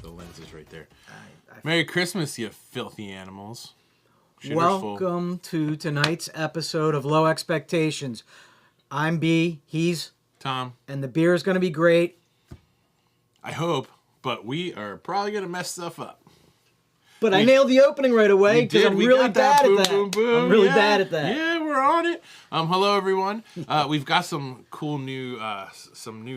the lenses right there. Merry Christmas, you filthy animals. Welcome to tonight's episode of Low Expectations. I'm B, he's Tom. And the beer is going to be great. I hope, but we are probably going to mess stuff up. But I nailed the opening right away because I'm really bad at that. Boom, boom. I'm really bad at that. Yeah, we're on it. Hello, everyone. We've got some cool new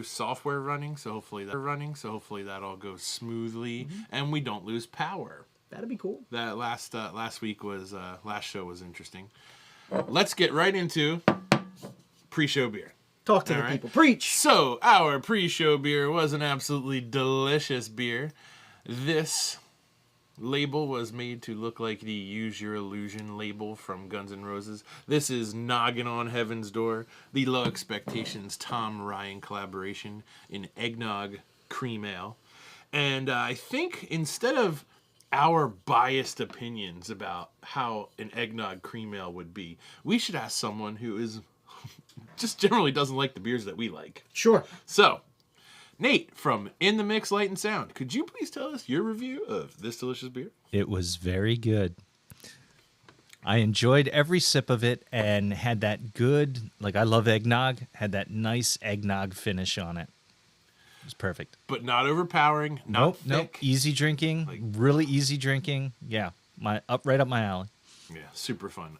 software running, so hopefully that all goes smoothly and we don't lose power. That'd be cool. That last show was interesting. Let's get right into pre-show beer. Talk to the people. Preach. So our pre-show beer was an absolutely delicious beer. This label was made to look like the Use Your Illusion label from Guns N' Roses. This is Noggin' on Heaven's Door, the Low Expectations Tom Ryan collaboration in Eggnog Cream Ale. And I think instead of our biased opinions about how an Eggnog Cream Ale would be, we should ask someone who is just generally doesn't like the beers that we like. Sure. So, Nate from In the Mix Light and Sound, could you please tell us your review of this delicious beer? It was very good. I enjoyed every sip of it and had that good, I love eggnog, had that nice eggnog finish on it. It was perfect. But not overpowering, not thick. Nope. Easy drinking, really easy drinking. Yeah, right up my alley. Yeah, super fun.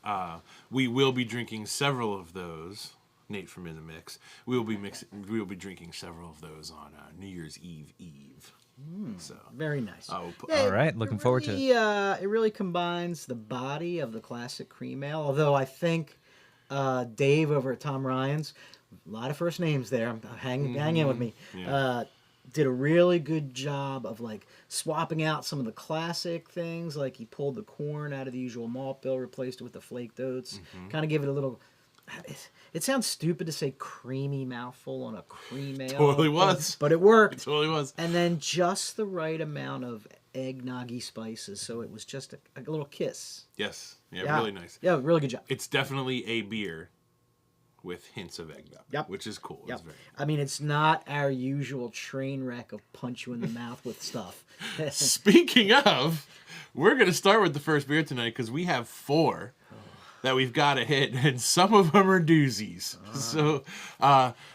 We will be drinking several of those. Nate from In the Mix. We will be drinking several of those on New Year's Eve. So very nice. All right, looking forward to it. It really combines the body of the classic cream ale. Although I think Dave over at Tom Ryan's, a lot of first names there. Hang in with me. Yeah. Did a really good job of swapping out some of the classic things. Like he pulled the corn out of the usual malt bill, replaced it with the flaked oats. Kind of give it a little. It sounds stupid to say creamy mouthful on a cream ale. Totally was. But it worked. It totally was. And then just the right amount of eggnoggy spices, so it was just a little kiss. Yes. Yeah, really nice. Yeah, really good job. It's definitely a beer with hints of eggnog, which is cool. Yep. It's not our usual train wreck of punch you in the mouth with stuff. Speaking of, we're going to start with the first beer tonight because we have 4 that we've got to hit, and some of them are doozies. So,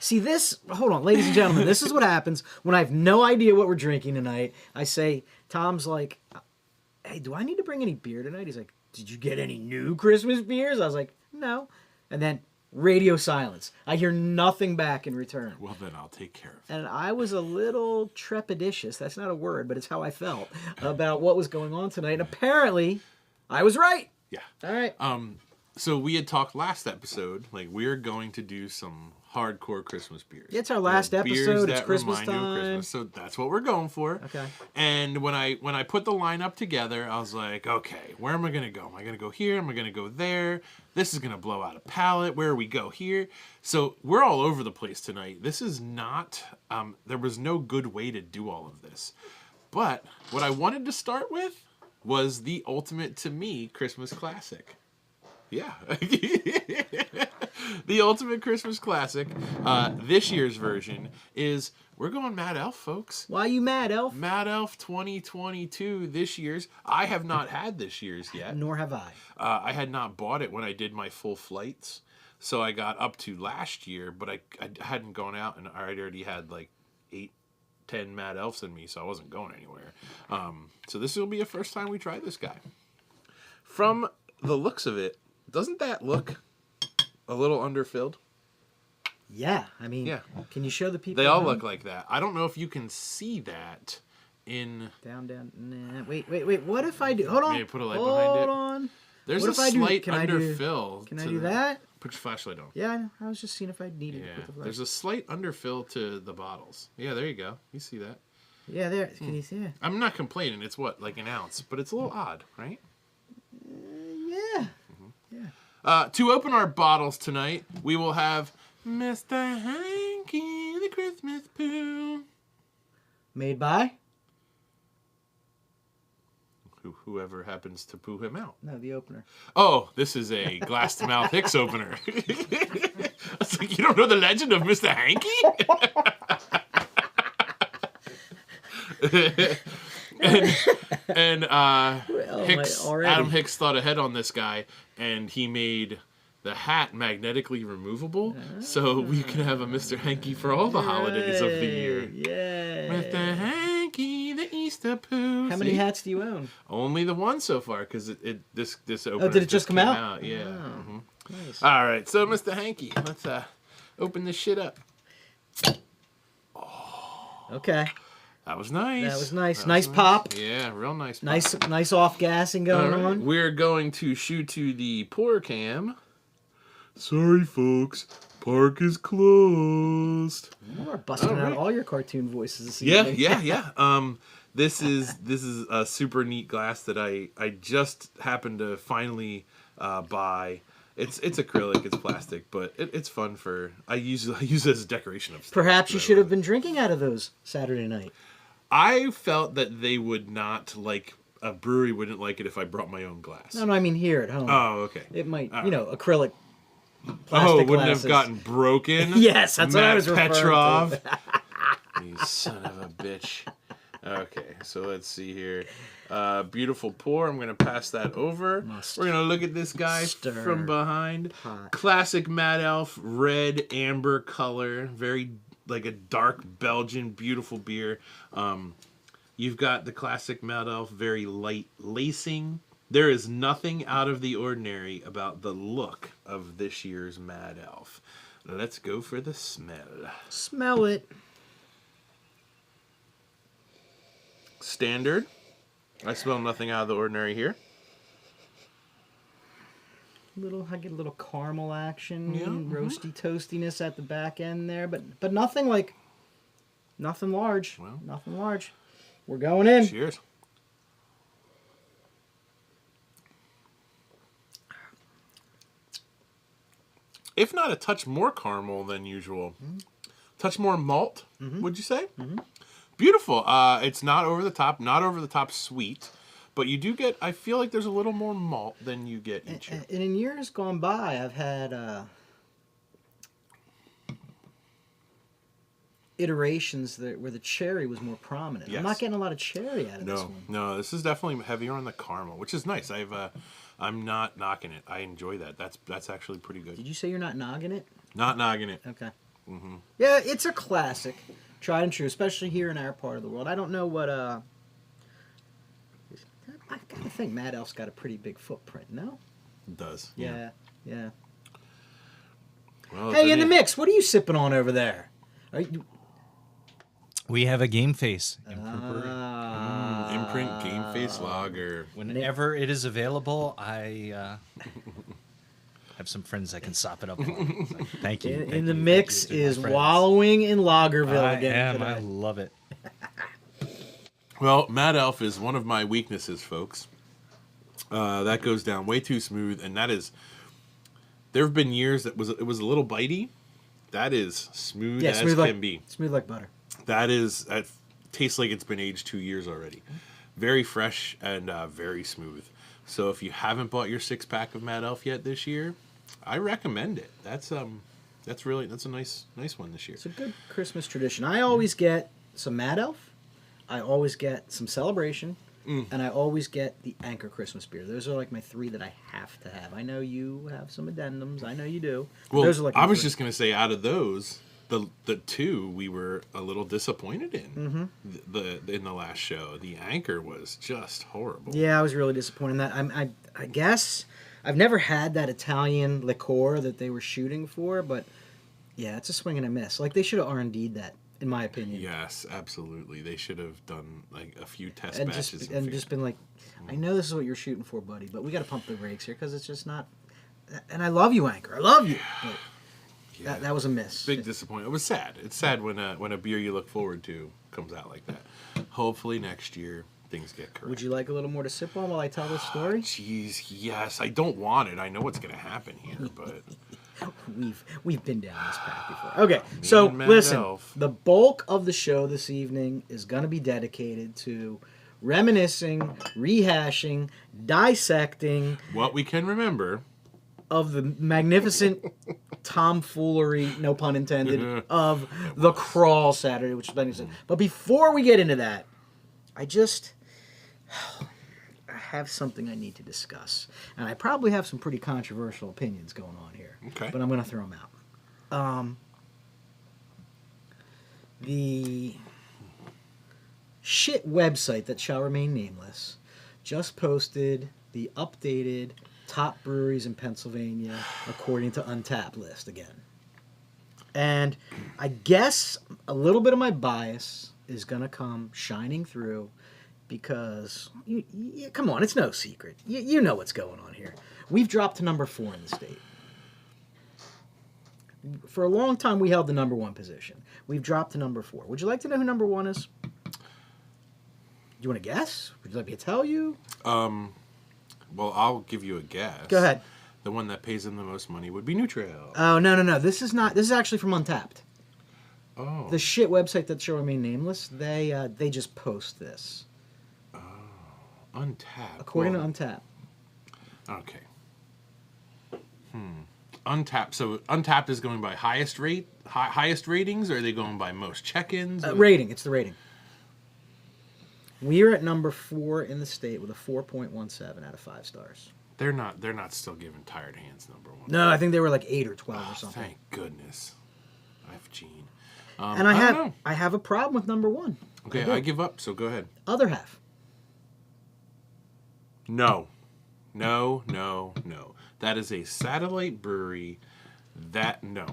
see this, hold on, ladies and gentlemen, this is what happens when I have no idea what we're drinking tonight. I say, Tom's like, hey, do I need to bring any beer tonight? He's like, did you get any new Christmas beers? I was like, no. And then radio silence. I hear nothing back in return. Well, then I'll take care of it. And I was a little trepidatious, that's not a word, but it's how I felt about what was going on tonight. And apparently, I was right. Yeah. All right. So we had talked last episode, we're going to do some hardcore Christmas beers. It's our last episode. It's Christmas time. Christmas, so that's what we're going for. Okay. And when I put the lineup together, I was like, okay, where am I going to go? Am I going to go here? Am I going to go there? This is going to blow out a palate. Where we go here? So we're all over the place tonight. This is not, there was no good way to do all of this. But what I wanted to start with was the ultimate, to me, Christmas classic. Yeah. The ultimate Christmas classic, this year's version, is we're going Mad Elf, folks. Why you Mad Elf? Mad Elf 2022, this year's. I have not had this year's yet. Nor have I. I had not bought it when I did my full flights. So I got up to last year, but I hadn't gone out, and I already had 8, 10 Mad Elves in me, so I wasn't going anywhere. So this will be a first time we try this guy. From the looks of it, doesn't that look a little underfilled? Yeah, I mean, can you show the people? They all look like that. I don't know if you can see that in... Down. Nah, wait. What if I do... Hold on. Maybe put a light behind it. Hold on. There's a slight underfill. Can I do that? Put your flashlight on. Yeah, I was just seeing if I needed to put the flashlight. There's a slight underfill to the bottles. Yeah, there you go. You see that? Yeah, there. Can you see it? I'm not complaining. It's an ounce, but it's a little odd, right? Yeah. Yeah. To open our bottles tonight, we will have Mr. Hanky, the Christmas Poo. Made by? Whoever happens to poo him out. No, the opener. Oh, this is a glass-to-mouth Hicks opener. I was like, you don't know the legend of Mr. Hanky? and already. Adam Hicks thought ahead on this guy, and he made the hat magnetically removable, so we can have a Mr. Hanky for all the holidays of the year. Yay! Mr. Hanky, the Easter Pooh. How many hats do you own? Only the one so far, because this opener. Oh, did it just come came out? Yeah. Oh, nice. All right, so Mr. Hanky, let's open this shit up. Okay. That was nice. That was nice. Nice pop. Yeah, real nice pop. Nice off-gassing going on. We're going to shoot to the pour cam. Sorry, folks. Park is closed. We're busting out all your cartoon voices this Yeah, evening. yeah. This is a super neat glass that I just happened to finally buy. It's acrylic, it's plastic, but it's fun for. I use it as a decoration of stuff. Perhaps you should have been drinking out of those Saturday night. I felt that they would not like. A brewery wouldn't like it if I brought my own glass. No, I mean here at home. Oh, okay. It might, All acrylic. Oh, it wouldn't glasses. have gotten broken? Yes, that's what I was referring Petrov. to. You son of a bitch. Okay, so let's see here. Beautiful pour. I'm going to pass that over. We're going to look at this guy from behind. Hot. Classic Mad Elf, red amber color. Very like a dark Belgian, beautiful beer. You've got the classic Mad Elf, very light lacing. There is nothing out of the ordinary about the look of this year's Mad Elf. Let's go for the smell. Smell it. Standard. I smell nothing out of the ordinary here. I get a little caramel action, Yeah, roasty toastiness at the back end there, but nothing large. Well. Nothing large. We're going in. Cheers. If not a touch more caramel than usual. Touch more malt, would you say? Beautiful. It's not over the top sweet, but you do get, I feel like there's a little more malt than you get each year. And in years gone by, I've had iterations where the cherry was more prominent. Yes. I'm not getting a lot of cherry out of this one. No, this is definitely heavier on the caramel, which is nice. I'm not knocking it. I enjoy that. That's actually pretty good. Did you say you're not nogging it? Not knocking it. Okay. Yeah, it's a classic. Tried and true, especially here in our part of the world. I don't know what I gotta think Mad Elf's got a pretty big footprint, no? It does. Yeah. Well, Hey, in the mix, what are you sipping on over there? We have a Game Face. Imprint Game Face Lager. Whenever it is available, I have some friends that can sop it up. Thank you. In the mix is wallowing in Lagerville I again. am. today. I love it. Well, Mad Elf is one of my weaknesses, folks. That goes down way too smooth, and that is. There have been years that it was a little bitey. That is smooth as can be. Smooth like butter. That tastes like it's been aged 2 years already. Very fresh and very smooth. So if you haven't bought your 6-pack of Mad Elf yet this year, I recommend it. That's a nice one this year. It's a good Christmas tradition. I always get some Mad Elf. I always get some Celebration. And I always get the Anchor Christmas beer. Those are like my 3 that I have to have. I know you have some addendums. I know you do. Well, those are like I was just going to say, out of those, the 2 we were a little disappointed in. In the last show, the Anchor was just horrible. Yeah, I was really disappointed in that. I guess I've never had that Italian liqueur that they were shooting for, but yeah, it's a swing and a miss. Like they should have R&D'd that, in my opinion. Yes, absolutely. They should have done like a few test and batches just been like, I know this is what you're shooting for, buddy, but we got to pump the brakes here because it's just not. And I love you, Anchor. I love you. But Yeah. that was a miss. Big disappointment. It was sad. It's sad when a beer you look forward to comes out like that. Hopefully next year things get correct. Would you like a little more to sip on while I tell this story? Jeez, yes. I don't want it. I know what's going to happen here, but We've been down this path before. Okay, so and Mad listen, Elf. the bulk of the show this evening is going to be dedicated to reminiscing, rehashing, dissecting what we can remember of the magnificent tomfoolery, no pun intended, of the Crawl Saturday, which is Benny said. But before we get into that, I have something I need to discuss. And I probably have some pretty controversial opinions going on here. Okay. But I'm going to throw them out. The shit website that shall remain nameless just posted the updated top breweries in Pennsylvania according to UnTappd list again. And I guess a little bit of my bias is going to come shining through because, come on, it's no secret. You know what's going on here. We've dropped to number 4 in the state. For a long time, we held the number 1 position. We've dropped to number 4. Would you like to know who number 1 is? Do you want to guess? Would you like me to tell you? Well, I'll give you a guess. Go ahead. The one that pays them the most money would be Nutrail. Oh, no. This is actually from UnTappd. Oh. The shit website that shall remain nameless, they just post this. UnTappd. According to UnTappd. Okay. UnTappd. So UnTappd is going by highest ratings, or are they going by most check-ins? Rating. It's the rating. We're at number 4 in the state with a 4.17 out of 5 stars. They're not still giving Tired Hands number 1. No, I think they were like 8 or 12 or something. Thank goodness. I have Gene. And I have a problem with number 1. Okay, I give up, so go ahead. Other half. No. That is a satellite brewery. No.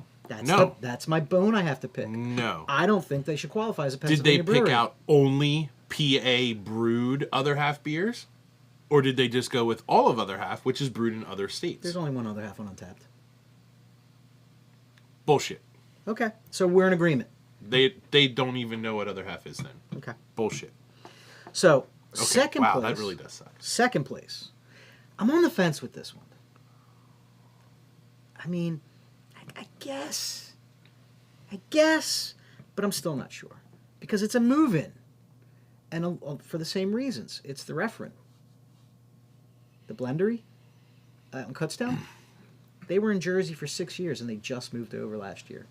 That's my bone I have to pick. No. I don't think they should qualify as a Did Pennsylvania they brewery. pick out only PA brewed other half beers? Or did they just go with all of other half, which is brewed in other states? There's only one other half on UnTappd. Bullshit. Okay, so we're in agreement. They don't even know what other half is then. Okay. Bullshit. So, Okay. second wow, place. that really does suck. Second place. I'm on the fence with this one. I mean, I guess, but I'm still not sure. Because it's a move-in. And for the same reasons. It's the referent. The Blendery in Kutztown. They were in Jersey for 6 years, and they just moved over last year.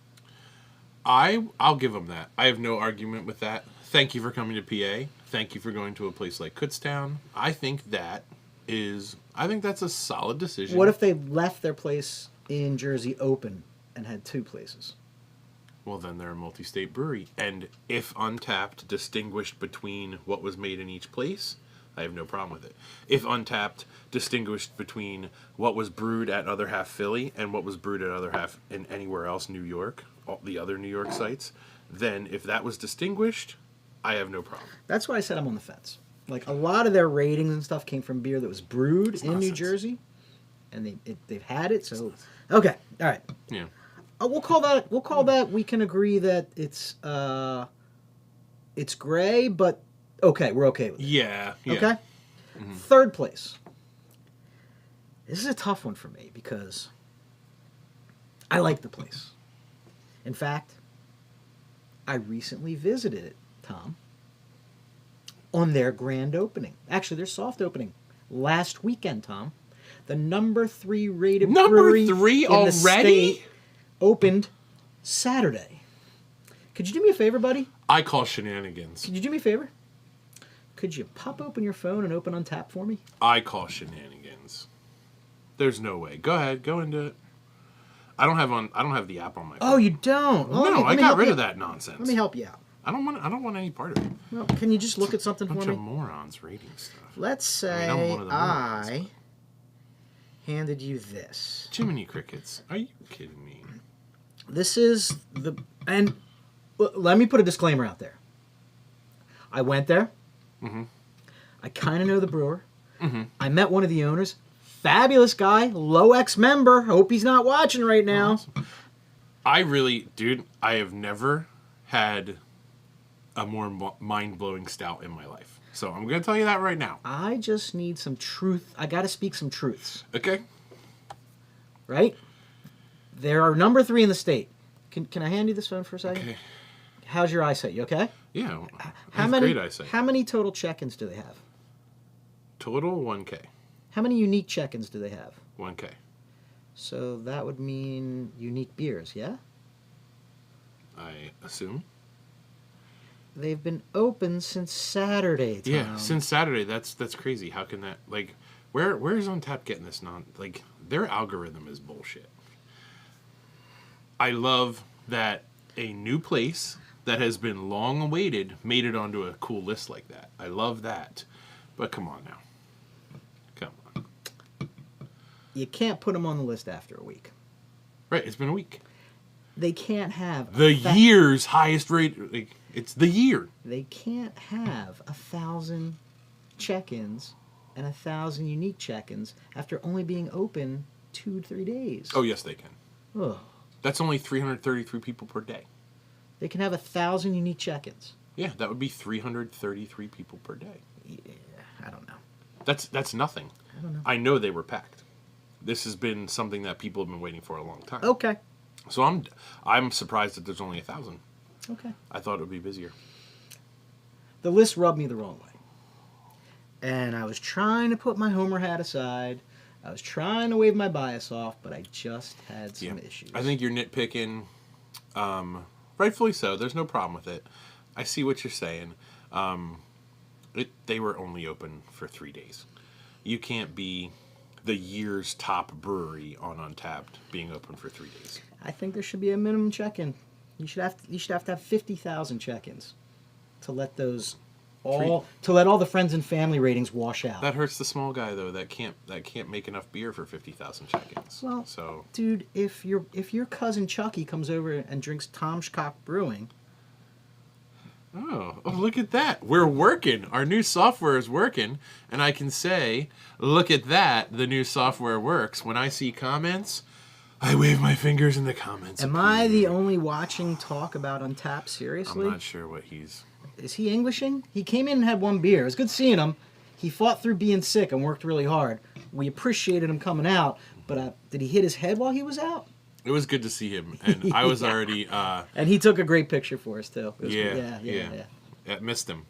I'll give them that. I have no argument with that. Thank you for coming to PA. Thank you for going to a place like Kutztown. I think that's a solid decision. What if they left their place in Jersey open and had 2 places? Well, then they're a multi-state brewery. And if UnTappd distinguished between what was made in each place, I have no problem with it. If UnTappd distinguished between what was brewed at other half Philly and what was brewed at other half in anywhere else, New York, all the other New York sites, then if that was distinguished, I have no problem. That's why I said I'm on the fence. Like, a lot of their ratings and stuff came from beer that was brewed in New Jersey, and they've had it. So, okay, all right. Yeah. We'll call that. We can agree that it's gray, but okay, we're okay with it. Yeah. Okay. Mm-hmm. Third place. This is a tough one for me because I like the place. In fact, I recently visited it, Tom, on their grand opening. Actually, their soft opening last weekend, Tom. The number 3 rated brewery Number 3 in already? the state opened Saturday. Could you do me a favor, buddy? I call shenanigans. Could you do me a favor? Could you pop open your phone and open UnTappd for me? I call shenanigans. There's no way. Go ahead. Go into it. I don't have the app on my phone. Oh, you don't? Well, No, let I me got help rid you. of that nonsense. Let me help you out. I don't want any part of it. Well, can you just look at something Bunch for of me? morons rating stuff. Let's say I'm one of the morons, I handed you this. Jiminy Crickets. Are you kidding me? This is and let me put a disclaimer out there. I went there. Mm-hmm. I kind of know the brewer. Mm-hmm. I met one of the owners. Fabulous guy, low X member. Hope he's not watching right now. Awesome. I have never had a more mind-blowing stout in my life. So I'm going to tell you that right now. I just need some truth. I got to speak some truths. Okay? Right? There are number 3 in the state. Can I hand you this phone for a second? Okay. How's your eyesight? You okay? Yeah. How I have many? great eyesight. How many total check-ins do they have? Total 1K. How many unique check-ins do they have? 1K. So that would mean unique beers, yeah? I assume. They've been open since Saturday, Tom. Yeah, since Saturday. That's crazy. How can that, like, where is UnTappd getting this like, their algorithm is bullshit. I love that a new place that has been long awaited made it onto a cool list like that. I love that. But come on now. Come on. You can't put them on the list after a week. Right, it's been a week. They can't have The year's highest rate. Like, it's the year. They can't have 1,000 check-ins and 1,000 unique check-ins after only being open 2 to 3 days. Oh, yes, they can. Ugh. That's only 333 people per day. They can have 1,000 unique check-ins. Yeah, that would be 333 people per day. Yeah, I don't know. That's nothing. I don't know. I know they were packed. This has been something that people have been waiting for a long time. Okay. So I'm surprised that there's only 1,000. Okay. I thought it would be busier. The list rubbed me the wrong way. And I was trying to put my Homer hat aside. I was trying to wave my bias off, but I just had some issues. I think you're nitpicking, rightfully so. There's no problem with it. I see what you're saying. They were only open for 3 days. You can't be the year's top brewery on UnTappd being open for 3 days. I think there should be a minimum check-in. You should have to have 50,000 check-ins to let all the friends and family ratings wash out. That hurts the small guy though. That can't make enough beer for 50,000 check-ins. Well, so dude, if your cousin Chucky comes over and drinks Tom's Cock Brewing. Oh, look at that. We're working. Our new software is working. And I can say, look at that. The new software works. When I see comments, I wave my fingers in the comments. Am I the only watching talk about UnTappd seriously? I'm not sure what he's... Is he Englishing? He came in and had one beer. It was good seeing him. He fought through being sick and worked really hard. We appreciated him coming out, but did he hit his head while he was out? It was good to see him. And I was already... and he took a great picture for us, too. Yeah. I missed him.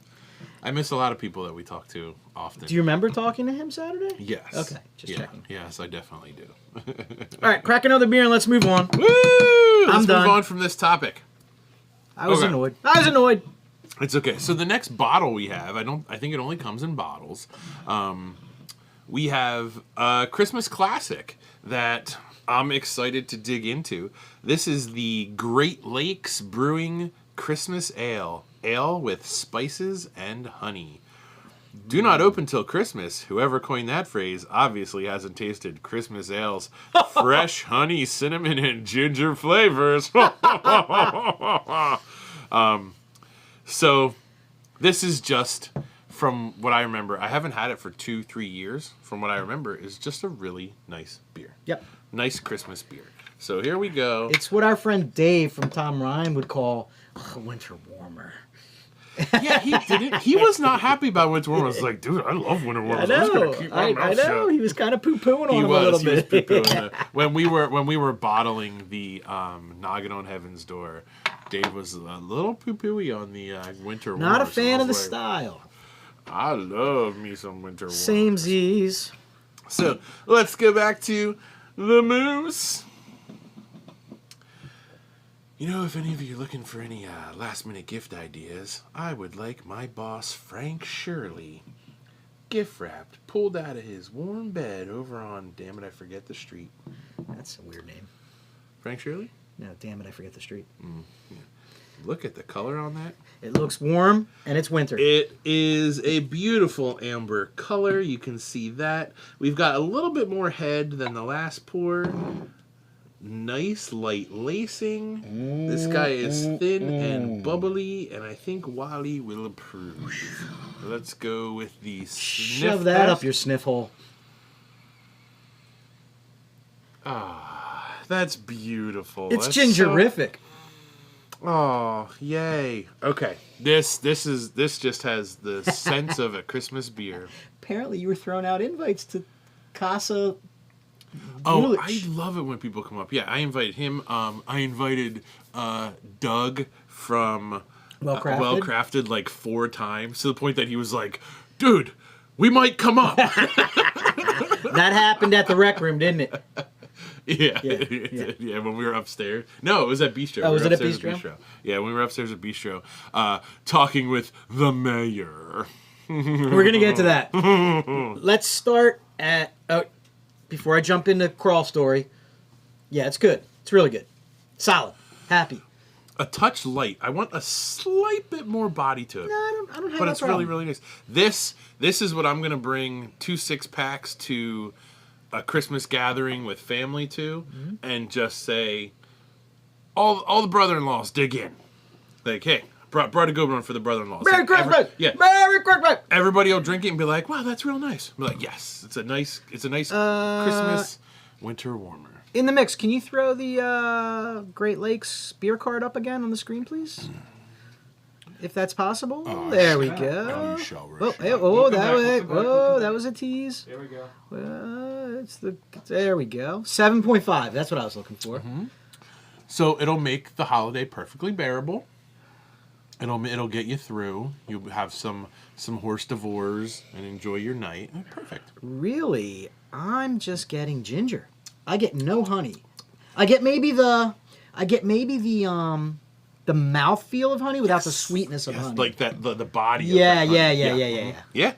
I miss a lot of people that we talk to often. Do you remember talking to him Saturday? Yes. Okay, just checking. Yes, I definitely do. All right, crack another beer and let's move on. Woo! Let's done. move on from this topic. I was annoyed. It's okay. So the next bottle we have, I think it only comes in bottles. We have a Christmas classic that I'm excited to dig into. This is the Great Lakes Brewing Christmas Ale. Ale with spices and honey. Do not open till Christmas. Whoever coined that phrase obviously hasn't tasted Christmas ale's fresh honey, cinnamon, and ginger flavors. So this is just, from what I remember, I haven't had it for 2-3 years. From what I remember, is just a really nice beer. Yep. Nice Christmas beer. So here we go. It's what our friend Dave from Tom Ryan would call a winter warmer. Yeah, he didn't. He was not happy about winter warmer. I was like, dude, I love winter warmer. I know. He was kind of poo-pooing on him a little bit. He was poo-pooing. When we were bottling the Noggin on Heaven's Door, Dave was a little poo-pooey on the winter warmer. Not a fan of the style. I love me some winter warmer. Samesies. So let's go back to the Moose. You know, if any of you are looking for any last-minute gift ideas, I would like my boss, Frank Shirley, gift-wrapped, pulled out of his warm bed over on, damn it, I forget the street. That's a weird name. Frank Shirley? No, damn it, I forget the street. Yeah. Look at the color on that. It looks warm, and it's winter. It is a beautiful amber color. You can see that. We've got a little bit more head than the last pour. Nice light lacing. This guy is thin and bubbly, and I think Wally will approve. Let's go with the sniff Shove that test. up your sniff hole. Ah, that's beautiful. It's That's gingerific. Oh, yay. Okay. This just has the sense of a Christmas beer. Apparently you were throwing out invites to Casa. Oh, Village. I love it when people come up. Yeah, I invited him. I invited Doug from Well Crafted like 4 times, to the point that he was like, dude, we might come up. That happened at the rec room, didn't it? Yeah. Yeah. Yeah, when we were upstairs. No, it was at Bistro. Oh, We was were it at upstairs Bistro? Yeah, we were upstairs at Bistro, talking with the mayor. We're gonna get to that. Let's start at before I jump into crawl story. Yeah, it's good. It's really good. Solid. Happy. A touch light. I want a slight bit more body to it. No, I don't have But that it's problem. really nice. This is what I'm gonna bring 2 6-packs to a Christmas gathering with family to, and just say, all the brother-in-laws dig in. Like, hey, brought a good one for the brother-in-laws. Merry Like, Christmas! yeah. Merry Christmas! Everybody will drink it and be like, wow, that's real nice. Be like, yes, it's a nice Christmas winter warmer. In the mix, can you throw the Great Lakes beer card up again on the screen, please? If that's possible. There we go. That was a tease. There we go. There we go. 7.5. That's what I was looking for. So it'll make the holiday perfectly bearable. It'll get you through. You'll have some horse divorce and enjoy your night. Perfect. Really, I'm just getting ginger. I get no honey. I get maybe the mouthfeel of honey without the sweetness of honey. Like that the body. Yeah, of the honey. yeah. Yeah,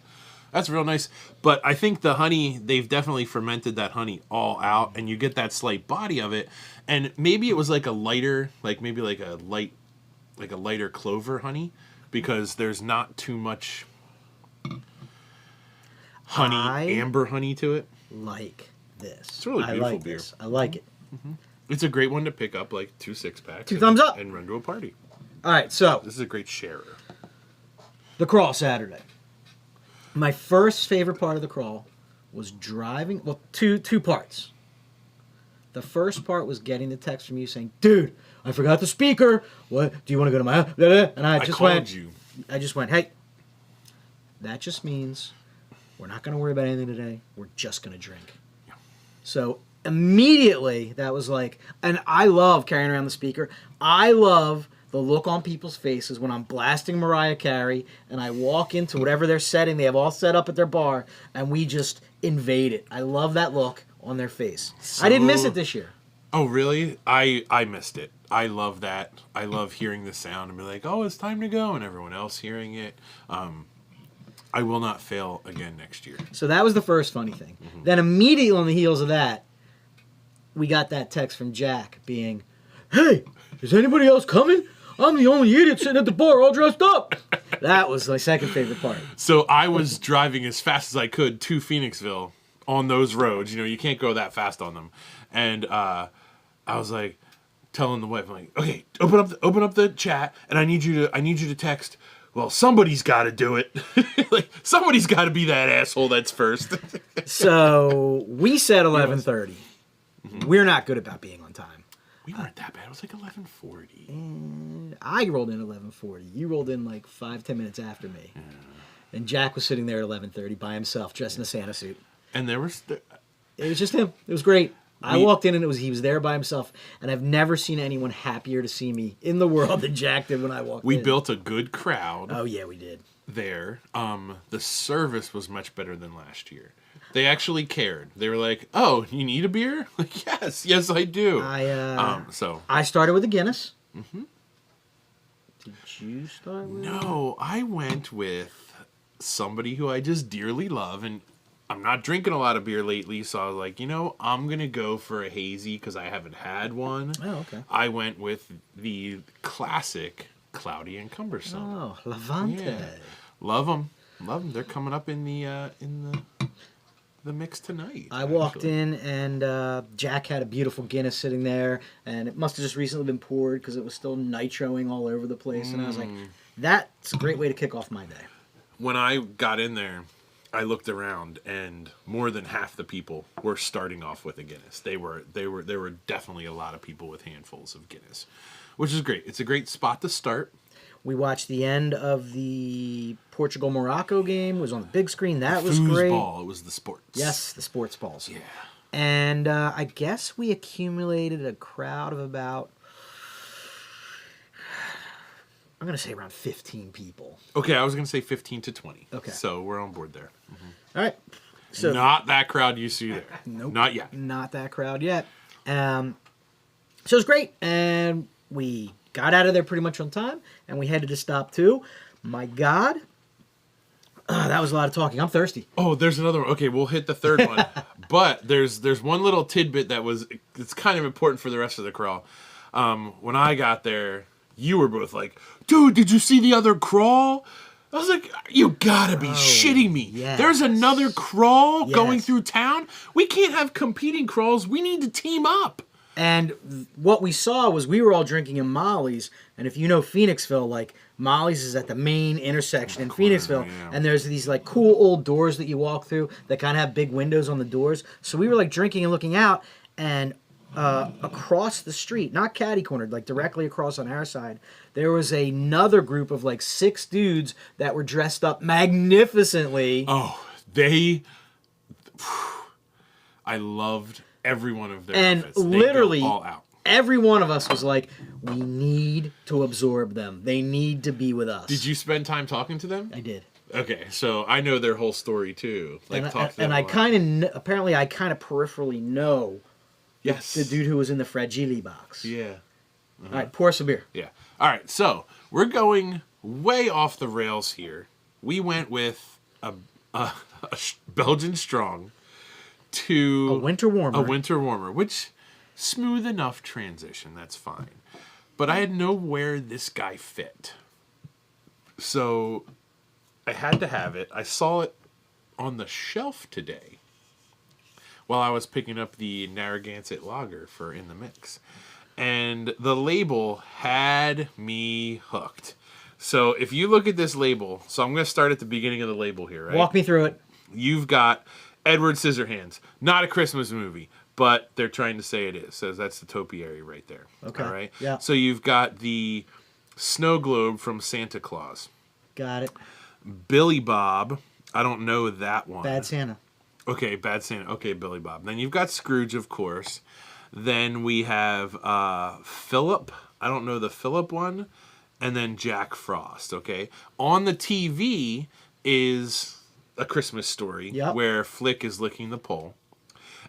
that's real nice. But I think the honey, they've definitely fermented that honey all out, and you get that slight body of it. And maybe it was like a lighter, like a lighter clover honey, because there's not too much amber honey to it. Like this. It's a really beautiful beer. I like it. It's a great one to pick up, like 2 6-packs. 2 thumbs up. And run to a party. All right, so This is a great sharer. the crawl Saturday. My first favorite part of the crawl was driving. Well, two parts. The first part was getting the text from you saying, "Dude, I forgot the speaker. What? Do you want to go to my house?" And I just went. I just went, "Hey, that just means we're not going to worry about anything today. We're just going to drink." Yeah. So immediately that was like, and I love carrying around the speaker. I love the look on people's faces when I'm blasting Mariah Carey and I walk into whatever they're setting, they have all set up at their bar, and we just invade it. I love that look on their face. I didn't miss it this year. Oh, really? I missed it. I love that. I love hearing the sound and be like, oh, it's time to go, and everyone else hearing it. I will not fail again next year. So that was the first funny thing. Then immediately on the heels of that, we got that text from Jack being, "Hey, is anybody else coming? I'm the only idiot sitting at the bar all dressed up." That was my second favorite part. So I was driving as fast as I could to Phoenixville on those roads. You know, you can't go that fast on them. And I was like telling the wife, I'm like, okay, open up the chat, and I need you to text. Well, somebody's got to do it. Like, somebody's got to be that asshole that's first. So we said 11:30. We're not good about being on time. We weren't that bad. It was like 11:40. I rolled in 11:40. You rolled in like 5-10 minutes after me. Yeah. And Jack was sitting there at 11:30 by himself, dressed in a Santa suit. And there was... It was just him. It was great. I walked in and he was there by himself, and I've never seen anyone happier to see me in the world than Jack did when I walked in. We built a good crowd. Oh yeah, we did. There. The service was much better than last year. They actually cared. They were like, "Oh, you need a beer?" Like, yes, I do. I started with a Guinness. Mm-hmm. Did you start with? No, I went with somebody who I just dearly love, and I'm not drinking a lot of beer lately, so I was like, I'm going to go for a hazy because I haven't had one. Oh, okay. I went with the classic Cloudy and Cumbersome. Oh, Levante. Yeah. Love them. They're coming up in the mix tonight. I walked in, and Jack had a beautiful Guinness sitting there, and it must have just recently been poured because it was still nitroing all over the place, and I was like, that's a great way to kick off my day. When I got in there, I looked around, and more than half the people were starting off with a Guinness. There were definitely a lot of people with handfuls of Guinness, which is great. It's a great spot to start. We watched the end of the Portugal-Morocco game. It was on the big screen. That was great. Foosball. It was the sports. Yes, the sports balls. Yeah. And I guess we accumulated a crowd of about, I'm going to say around 15 people. Okay, I was going to say 15 to 20. Okay. So we're on board there. Mm-hmm. All right. So not that crowd you see there. Nope. Not yet. Not that crowd yet. So it was great, and we got out of there pretty much on time, and we headed to stop 2. My God, that was a lot of talking. I'm thirsty. Oh, there's another one. Okay, we'll hit the third one. But there's one little tidbit it's kind of important for the rest of the crawl. When I got there, you were both like, dude, did you see the other crawl? I was like, you gotta be shitting me. yes. There's another crawl going Yes. through town? We can't have competing crawls. We need to team up. And what we saw was we were all drinking in Molly's, and if you know Phoenixville, like Molly's is at the main intersection in Phoenixville, yeah. and there's these like cool old doors that you walk through that kind of have big windows on the doors. So we were like drinking and looking out, and across the street, not catty cornered, like directly across on our side, there was another group of like 6 dudes that were dressed up magnificently. Oh, I loved every one of their And outfits. They literally, go all out. every one of us was like, we need to absorb them. They need to be with us. Did you spend time talking to them? I did. Okay, so I know their whole story too. Like, talk to them And a I lot. kind of, apparently I kind of peripherally know Yes. the dude who was in the Fragile box. Yeah. All right, pour some beer. Yeah. All right, so we're going way off the rails here. We went with a Belgian strong to A winter warmer. A winter warmer, which smooth enough transition. That's fine. But I had know where this guy fit, so I had to have it. I saw it on the shelf today while I was picking up the Narragansett Lager for In the Mix. And the label had me hooked. So if you look at this label, so I'm going to start at the beginning of the label here, right? Walk me through it. You've got Edward Scissorhands. Not a Christmas movie, but they're trying to say it is. So that's the topiary right there. Okay. All right? Yeah. So you've got the snow globe from Santa Claus. Got it. Billy Bob. I don't know that one. Bad Santa. Okay, Bad Santa. Okay, Billy Bob. Then you've got Scrooge, of course. Then we have Philip. I don't know the Philip one. And then Jack Frost, okay? On the TV is A Christmas Story, Yep. where Flick is licking the pole.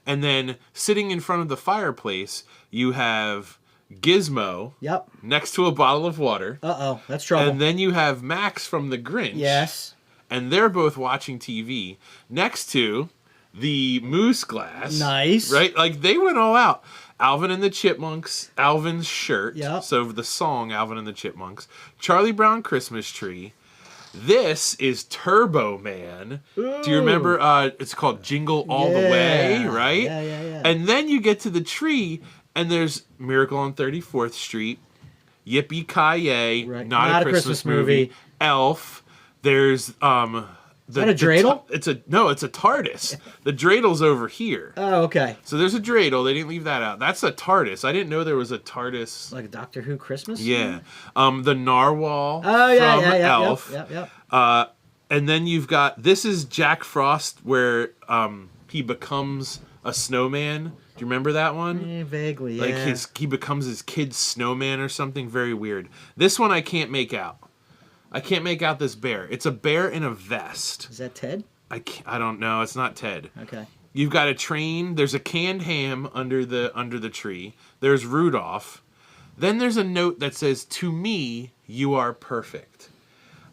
And then sitting in front of the fireplace, you have Gizmo Yep. next to a bottle of water. Uh-oh, that's trouble. And then you have Max from The Grinch. Yes. And they're both watching TV next to the moose glass. Nice. Right? Like, they went all out. Alvin and the Chipmunks, Alvin's shirt. Yep. So the song, Alvin and the Chipmunks. Charlie Brown Christmas Tree. This is Turbo Man. Do you remember? It's called Jingle All the Way, right? Yeah. And then you get to the tree, and there's Miracle on 34th Street, Yippee-Ki-Yay, Right. Not a Christmas movie, Elf. There's that a dreidel? It's a TARDIS. The dreidel's over here. Oh, okay. So there's a dreidel. They didn't leave that out. That's a TARDIS. I didn't know there was a TARDIS. Like a Doctor Who Christmas? Yeah. The narwhal Oh, yeah, from yeah. Elf. Yep. And then you've got, this is Jack Frost where he becomes a snowman. Do you remember that one? Vaguely, yeah. Like he becomes his kid's snowman or something very weird. This one I can't make out. I can't make out this bear. It's a bear in a vest. Is that Ted? I don't know. It's not Ted. Okay. You've got a train. There's a canned ham under the tree. There's Rudolph. Then there's a note that says, "To me, you are perfect."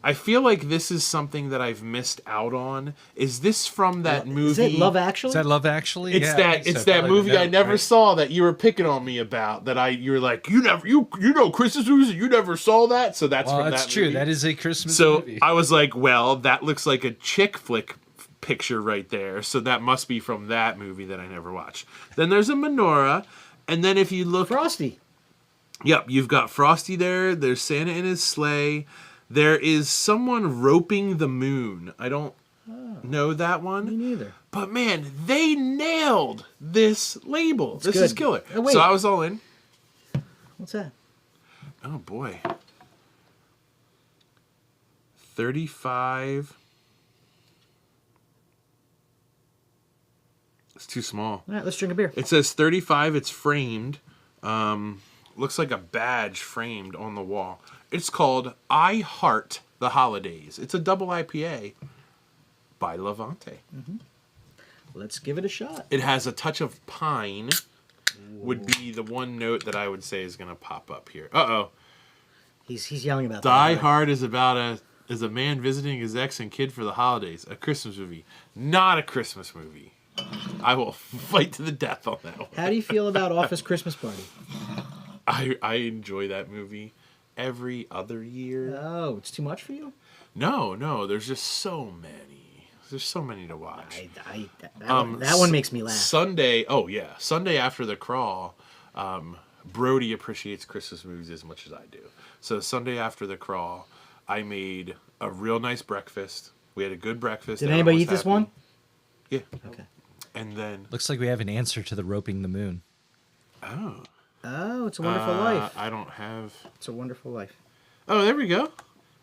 I feel like this is something that I've missed out on. Is this from that movie? Is it Love Actually? Is that Love Actually? It's Yeah, I that think it's so. that Probably movie the I note, never right? saw that you were picking on me about. That you were like, you know Christmas movies, you never saw that. So that's Well, from that's that true. movie. That is a Christmas So movie. I was like, well, that looks like a chick flick picture right there. So that must be from that movie that I never watched. Then there's a menorah, and then if you look, Frosty. yep, you've got Frosty there. There's Santa in his sleigh. There is someone roping the moon. I don't know that one. Me neither. But man, they nailed this label. This is good. killer. Oh, wait. So I was all in. What's that? Oh boy. 35. It's too small. All right, let's drink a beer. It says 35. It's framed. Looks like a badge framed on the wall. It's called I Heart the Holidays. It's a double IPA by Levante. Let's give it a shot. It has a touch of pine. would be the one note that I would say is going to pop up here. Uh-oh. He's yelling about Die that. Hard is about a man visiting his ex and kid for the holidays. A Christmas movie. Not a Christmas movie. I will fight to the death on that one. How do you feel about Office Christmas Party? I enjoy that movie every other year. Oh, it's too much for you? No. There's just so many. There's so many to watch. That one makes me laugh. Sunday after the crawl, Brody appreciates Christmas movies as much as I do. So Sunday after the crawl, I made a real nice breakfast. We had a good breakfast. Did anybody eat this one? Yeah. Okay. And then... Looks like we have an answer to the roping the moon. Oh. Oh, It's a Wonderful Life. I don't have... It's a Wonderful Life. Oh, there we go.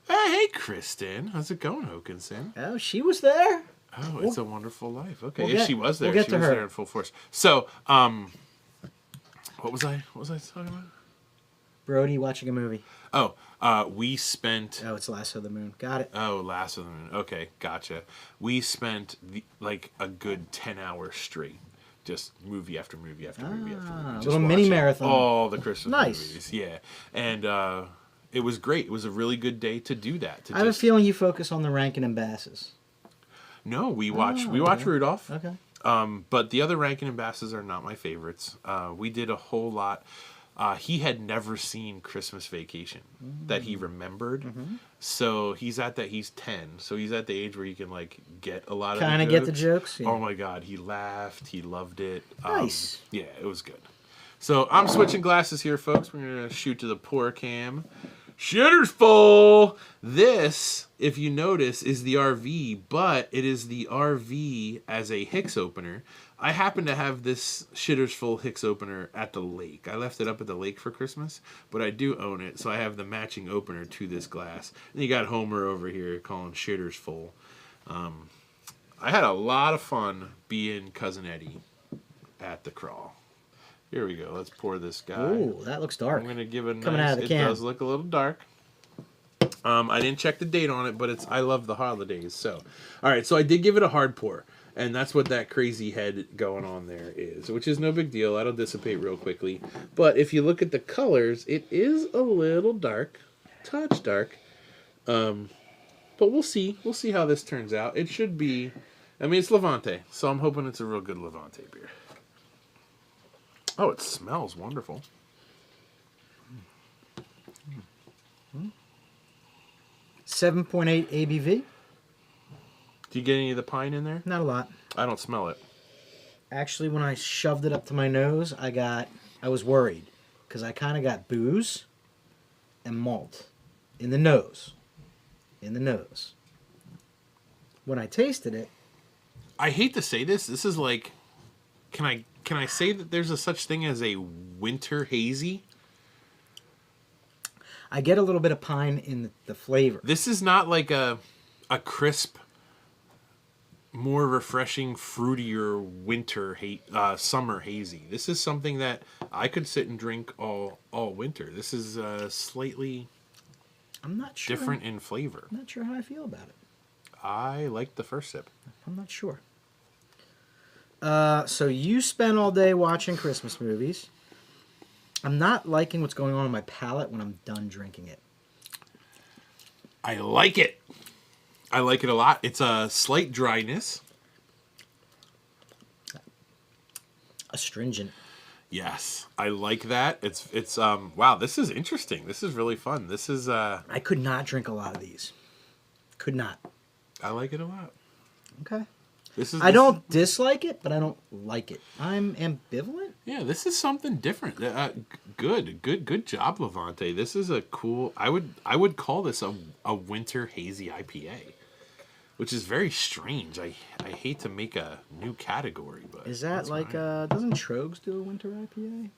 Hey, Kristen. How's it going, Hokinson? Oh, she was there? Oh, It's a Wonderful Life. Okay, We'll she was there. we'll get She to was her. there in full force. So, what was I talking about? Brody watching a movie. Oh, we spent... Oh, it's Lasso of the Moon. Got it. Oh, Last of the Moon. Okay, gotcha. We spent a good 10 hours straight, just movie after movie after movie after movie. Just little mini watching marathon. all the Christmas Nice. movies. Yeah, and it was great. It was a really good day to do that. I have a feeling you focus on the Rankin and Basses. No, we watched Rudolph. Okay. But the other Rankin and Basses are not my favorites. We did a whole lot. He had never seen Christmas Vacation that he remembered. Mm-hmm. So he's 10. So he's at the age where you can get a lot of Kind of get the jokes. Yeah. Oh my God, he laughed. He loved it. Nice. Yeah, it was good. So I'm switching glasses here, folks. We're going to shoot to the pour cam. Shitter's full. This, if you notice, is the RV, but it is the RV as a Hicks opener. I happen to have this Shitter's Full Hicks opener at the lake. I left it up at the lake for Christmas, but I do own it, so I have the matching opener to this glass. And you got Homer over here calling Shitter's Full. I had a lot of fun being Cousin Eddie at the crawl. Here we go. Let's pour this guy. Ooh, that looks dark. I'm going to give it a Coming nice... out of the It can. does look a little dark. I didn't check the date on it, but I love the holidays. So, all right. So I did give it a hard pour, and that's what that crazy head going on there is, which is no big deal. That'll dissipate real quickly. But if you look at the colors, it is a little dark, touch dark. But we'll see. We'll see how this turns out. It should be. I mean, it's Levante, so I'm hoping it's a real good Levante beer. Oh, it smells wonderful. 7.8 ABV. Do you get any of the pine in there? Not a lot. I don't smell it. Actually, when I shoved it up to my nose, I was worried because I kind of got booze and malt in the nose. When I tasted it, I hate to say this. This is like, can I say that there's a such thing as a winter hazy? I get a little bit of pine in the flavor. This is not like a crisp, more refreshing, fruitier winter summer hazy. This is something that I could sit and drink all winter. This is slightly I'm not sure. different in flavor. I'm not sure how I feel about it. I like the first sip. I'm not sure. So you spent all day watching Christmas movies. I'm not liking what's going on in my palate when I'm done drinking it. I like it. I like it a lot. It's a slight dryness. Astringent. Yes, I like that. It's wow, this is interesting. This is really fun. This is I could not drink a lot of these. Could not. I like it a lot. Okay. I don't dislike it, but I don't like it. I'm ambivalent. Yeah, this is something different. Good job, Levante. This is a cool. I would call this a winter hazy IPA, which is very strange. I hate to make a new category, but Is that like doesn't Troeg's do a winter IPA?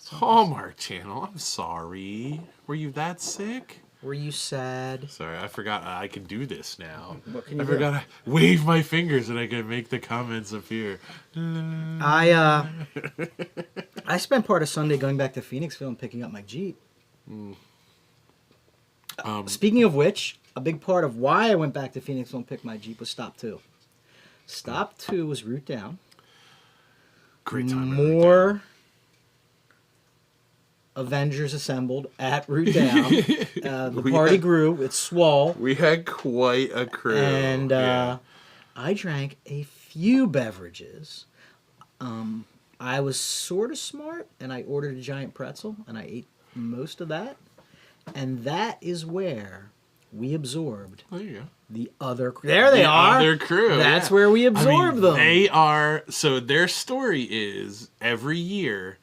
Hallmark Channel? I'm sorry. Were you that sick? Were you sad? Sorry, I forgot I can do this now. What can you I do? forgot I wave my fingers and I can make the comments appear. I spent part of Sunday going back to Phoenixville and picking up my Jeep. Speaking of which, a big part of why I went back to Phoenixville and picked my Jeep was Stop 2. Stop 2 was route down. Great time. more Avengers assembled at Root Down. The party grew. It swole. We had quite a crew. And I drank a few beverages. I was sort of smart, and I ordered a giant pretzel, and I ate most of that. And that is where we absorbed There you go. the other crew. There they are. Other crew. That's where we absorb them. They are. So their story is every year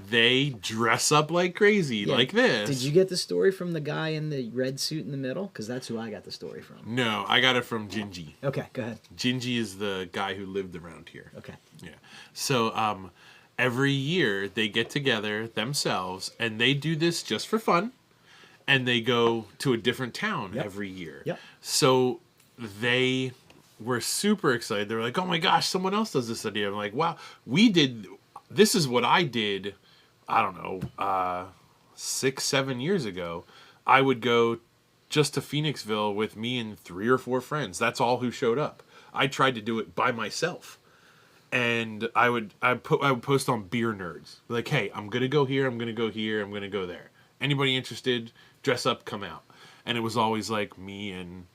they dress up like crazy, Yeah. like this. Did you get the story from the guy in the red suit in the middle? Because that's who I got the story from. No, I got it from Gingy. Okay, go ahead. Gingy is the guy who lived around here. Okay. Yeah. So every year they get together themselves and they do this just for fun. And they go to a different town every year. Yep. So they were super excited. They were like, oh my gosh, someone else does this idea. I'm like, wow, this is what I did, I don't know, 6-7 years ago. I would go just to Phoenixville with me and 3 or 4 friends. That's all who showed up. I tried to do it by myself. And I would post on Beer Nerds. Like, hey, I'm going to go here, I'm going to go here, I'm going to go there. Anybody interested? Dress up, come out. And it was always like me and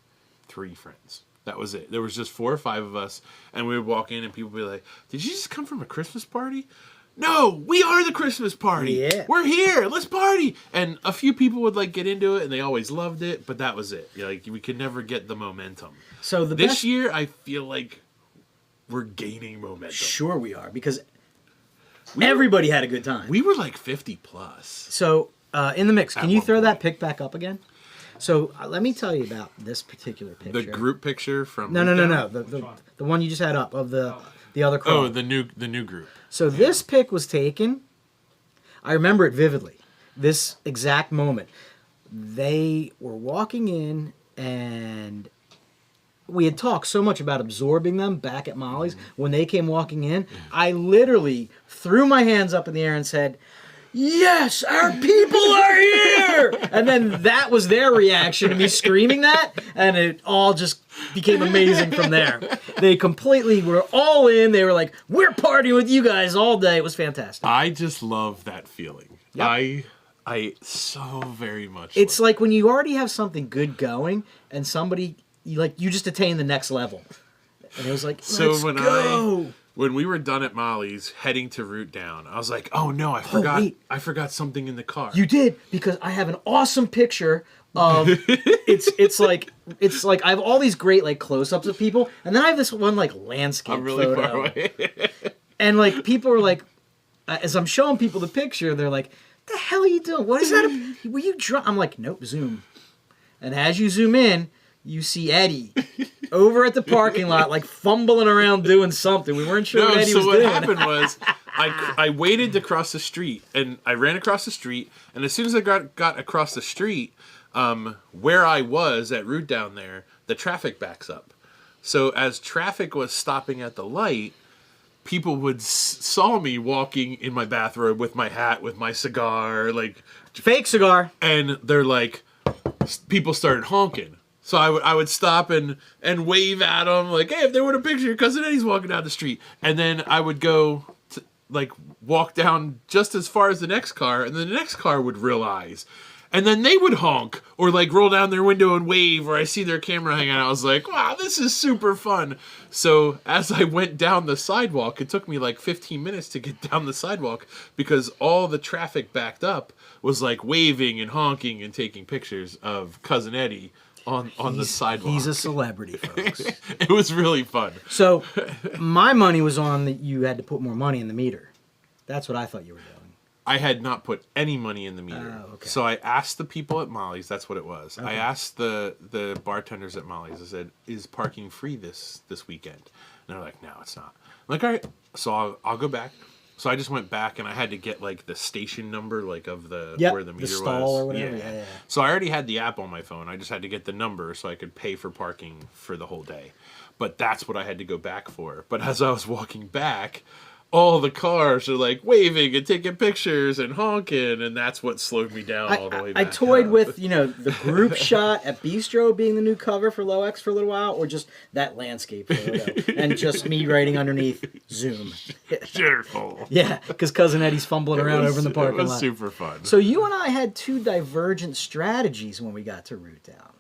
3 friends. That was it. There was just 4 or 5 of us, and we would walk in, and people would be like, did you just come from a Christmas party? No, we are the Christmas party. Yeah. We're here. Let's party. And a few people would like get into it, and they always loved it, but that was it. Like, we could never get the momentum. So This year, I feel like we're gaining momentum. Sure we are, because everybody had a good time. We were like 50 plus. So, in the mix, can you one throw that point. pic back up again? So, let me tell you about this particular picture. The group picture from No. The one you just had up of the other crowd. Oh, the new group. So this pic was taken. I remember it vividly. This exact moment. They were walking in, and we had talked so much about absorbing them back at Molly's. When they came walking in, I literally threw my hands up in the air and said, yes, our people are here! And then that was their reaction to me screaming that, and it all just became amazing from there. They completely were all in. They were like, we're partying with you guys all day. It was fantastic. I just love that feeling. Yep. I so very much. It's like when you already have something good going, and somebody, you just attain the next level. And it was like, let's go. When we were done at Molly's, heading to Root Down, I was like, "Oh no, I forgot! wait. I forgot something in the car." You did, because I have an awesome picture of it's like I have all these great like close-ups of people, and then I have this one like landscape I'm really photo. far away. And like people are like, as I'm showing people the picture, they're like, "The hell are you doing? What is that? Were you drunk?" I'm like, "Nope, zoom." And as you zoom in, you see Eddie over at the parking lot, like fumbling around doing something. We weren't sure what Eddie was what doing. happened was, I waited to cross the street, and I ran across the street, and as soon as I got across the street, where I was at Root Down there, the traffic backs up. So as traffic was stopping at the light, people would saw me walking in my bathrobe with my hat, with my cigar, like Fake cigar. and they're like, people started honking. So I would stop and wave at them like, hey, if they want a picture, Cousin Eddie's walking down the street. And then I would go to, like, walk down just as far as the next car, and then the next car would realize. And then they would honk or like roll down their window and wave, or I see their camera hanging out. I was like, wow, this is super fun. So as I went down the sidewalk, it took me like 15 minutes to get down the sidewalk because all the traffic backed up was like waving and honking and taking pictures of Cousin Eddie on the sidewalk. He's a celebrity, folks. It was really fun. So my money was on that you had to put more money in the meter. That's what I thought you were doing. I had not put any money in the meter. Oh, okay. So I asked the people at Molly's, that's what it was. Okay. I asked the bartenders at Molly's, I said, is parking free this weekend? And they're like, no, it's not. I'm like, all right, so I'll go back. So I just went back and I had to get like the station number, like of where the meter the stall was. or whatever. Yeah. So I already had the app on my phone. I just had to get the number so I could pay for parking for the whole day. But that's what I had to go back for. But as I was walking back, all the cars are like waving and taking pictures and honking, and that's what slowed me down all the way back. I toyed up. with, the group shot at Bistro being the new cover for Low X for a little while, or just that landscape photo, and just me writing underneath Zoom. Shitterful. Yeah, because Cousin Eddie's fumbling around over in the parking It was lot. super fun. So you and I had two divergent strategies when we got to Root Down.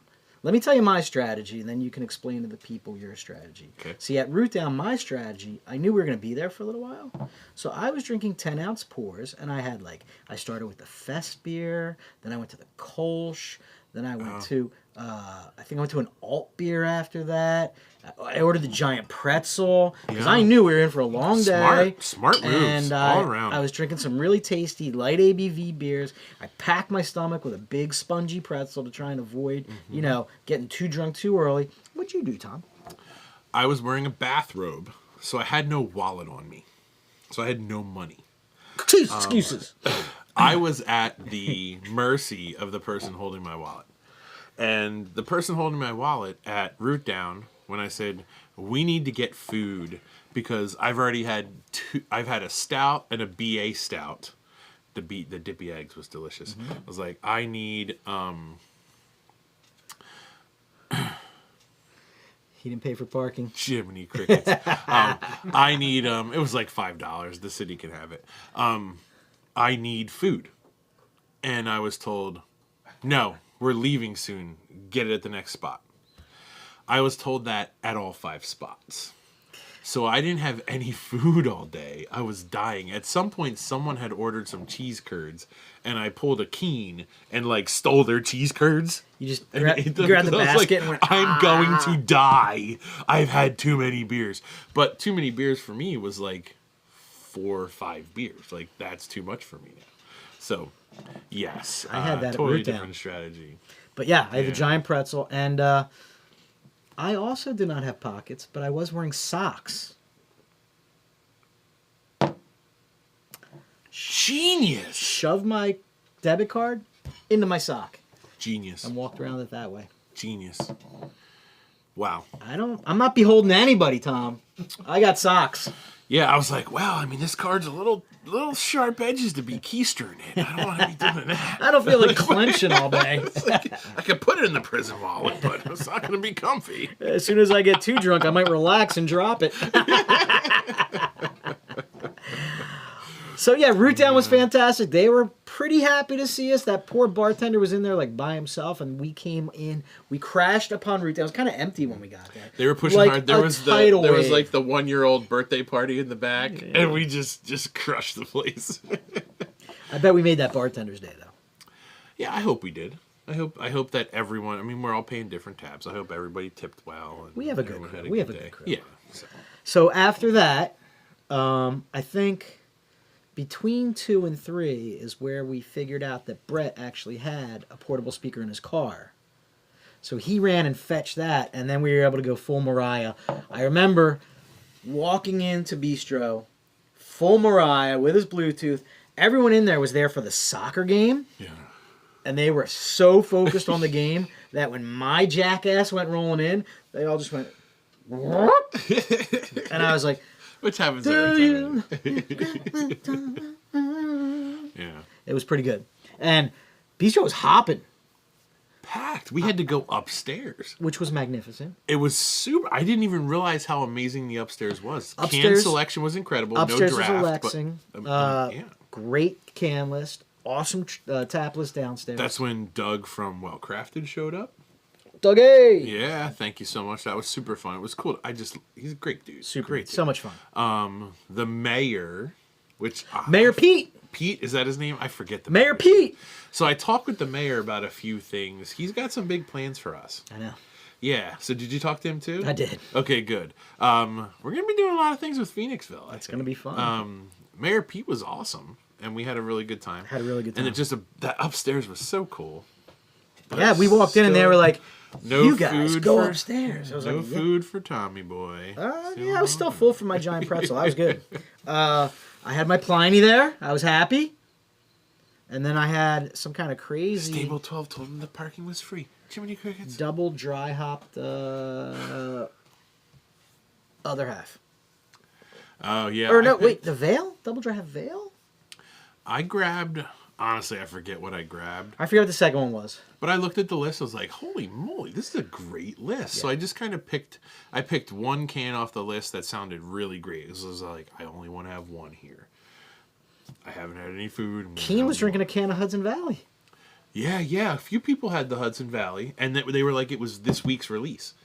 Let me tell you my strategy, and then you can explain to the people your strategy. Okay. See, at Root Down, my strategy, I knew we were going to be there for a little while. So I was drinking 10-ounce pours, and I started with the Fest beer, then I went to the Kolsch, then I went to, I think I went to an alt beer after that. I ordered the giant pretzel, because I knew we were in for a long day. Smart moves, and all around. I was drinking some really tasty light ABV beers. I packed my stomach with a big spongy pretzel to try and avoid, getting too drunk too early. What'd you do, Tom? I was wearing a bathrobe, so I had no wallet on me. So I had no money. Excuses. I was at the mercy of the person holding my wallet. And the person holding my wallet at Root Down, when I said, we need to get food, because I've already had I've had a stout and a BA stout. The dippy eggs was delicious. I was like, I need He didn't pay for parking. Jiminy Crickets. I need it was like $5. The city can have it. I need food. And I was told, no, we're leaving soon. Get it at the next spot. I was told that at all 5 spots. So I didn't have any food all day. I was dying. At some point, someone had ordered some cheese curds, and I pulled a Keen and stole their cheese curds. You just And grabbed ate the them, 'cause I was basket like, and went, I'm going to die. I've had too many beers. But too many beers for me was 4 or 5 beers. That's too much for me now. So, yes. I had that at totally Root Down. different strategy. But yeah, I had the giant pretzel, and I also did not have pockets, but I was wearing socks. Genius. Shoved my debit card into my sock Genius. and walked around it that way. Genius. Wow. I'm not beholden to anybody, Tom. I got socks. Yeah, I was like, wow, I mean, this card's a little sharp edges to be keystering it. I don't want to be doing that. I don't feel like clenching all day. I could put it in the prison wallet, but it's not going to be comfy. As soon as I get too drunk, I might relax and drop it. So yeah, Root Down was fantastic. They were pretty happy to see us. That poor bartender was in there by himself, and we came in. We crashed upon Root Down. It was kind of empty when we got there. They were pushing hard. There was the 1-year-old birthday party in the back, and we just crushed the place. I bet we made that bartender's day though. Yeah, I hope we did. I hope that everyone. I mean, we're all paying different tabs. I hope everybody tipped well. And We have a good everyone crew. had We have a day. good crew. Yeah. So after that, I think between 2 and 3 is where we figured out that Brett actually had a portable speaker in his car. So he ran and fetched that, and then we were able to go full Mariah. I remember walking into Bistro, full Mariah with his Bluetooth. Everyone in there was there for the soccer game. Yeah. And they were so focused on the game that when my jackass went rolling in, they all just went, and I was like, Which happens every time. Yeah. It was pretty good. And Bistro was hopping, Packed. We had to go upstairs. which was magnificent. It was super. I didn't even realize how amazing the upstairs was. Can Upstairs- selection was incredible. Upstairs no was draft. relaxing. Yeah. Great can list. Awesome tap list downstairs. That's when Doug from Well Crafted showed up. Dougie! Yeah, thank you so much. That was super fun. It was cool. He's a great dude. Super. Great So dude. much fun. The mayor, which Mayor Pete! Pete, is that his name? I forget the Mayor mayor's Pete! name. So I talked with the mayor about a few things. He's got some big plans for us. I know. Yeah. So did you talk to him too? I did. Okay, good. We're gonna be doing a lot of things with Phoenixville. It's going to be fun. Mayor Pete was awesome, and we had a really good time. Had a really good And time. that upstairs was so cool. But Yeah, we walked in and they were like, no you guys food go for- upstairs. I was No like, yeah. food for Tommy boy. Yeah, I was still full from my giant pretzel. I was good. I had my Pliny there. I was happy. And then I had some kind of crazy Stable 12 told him the parking was free. Jiminy Crickets. double dry hopped other half. Oh yeah. Or no, wait, the Veil? Double Dry have Veil? I grabbed. Honestly, I forget what I grabbed. I forget what the second one was. But I looked at the list. I was like, "Holy moly, this is a great list!" So I just kind of picked. I picked one can off the list that sounded really great. It was like, I only want to have one here. I haven't had any food. Keen was drinking a can of Hudson Valley. Yeah. A few people had the Hudson Valley, and they were like, it was this week's release.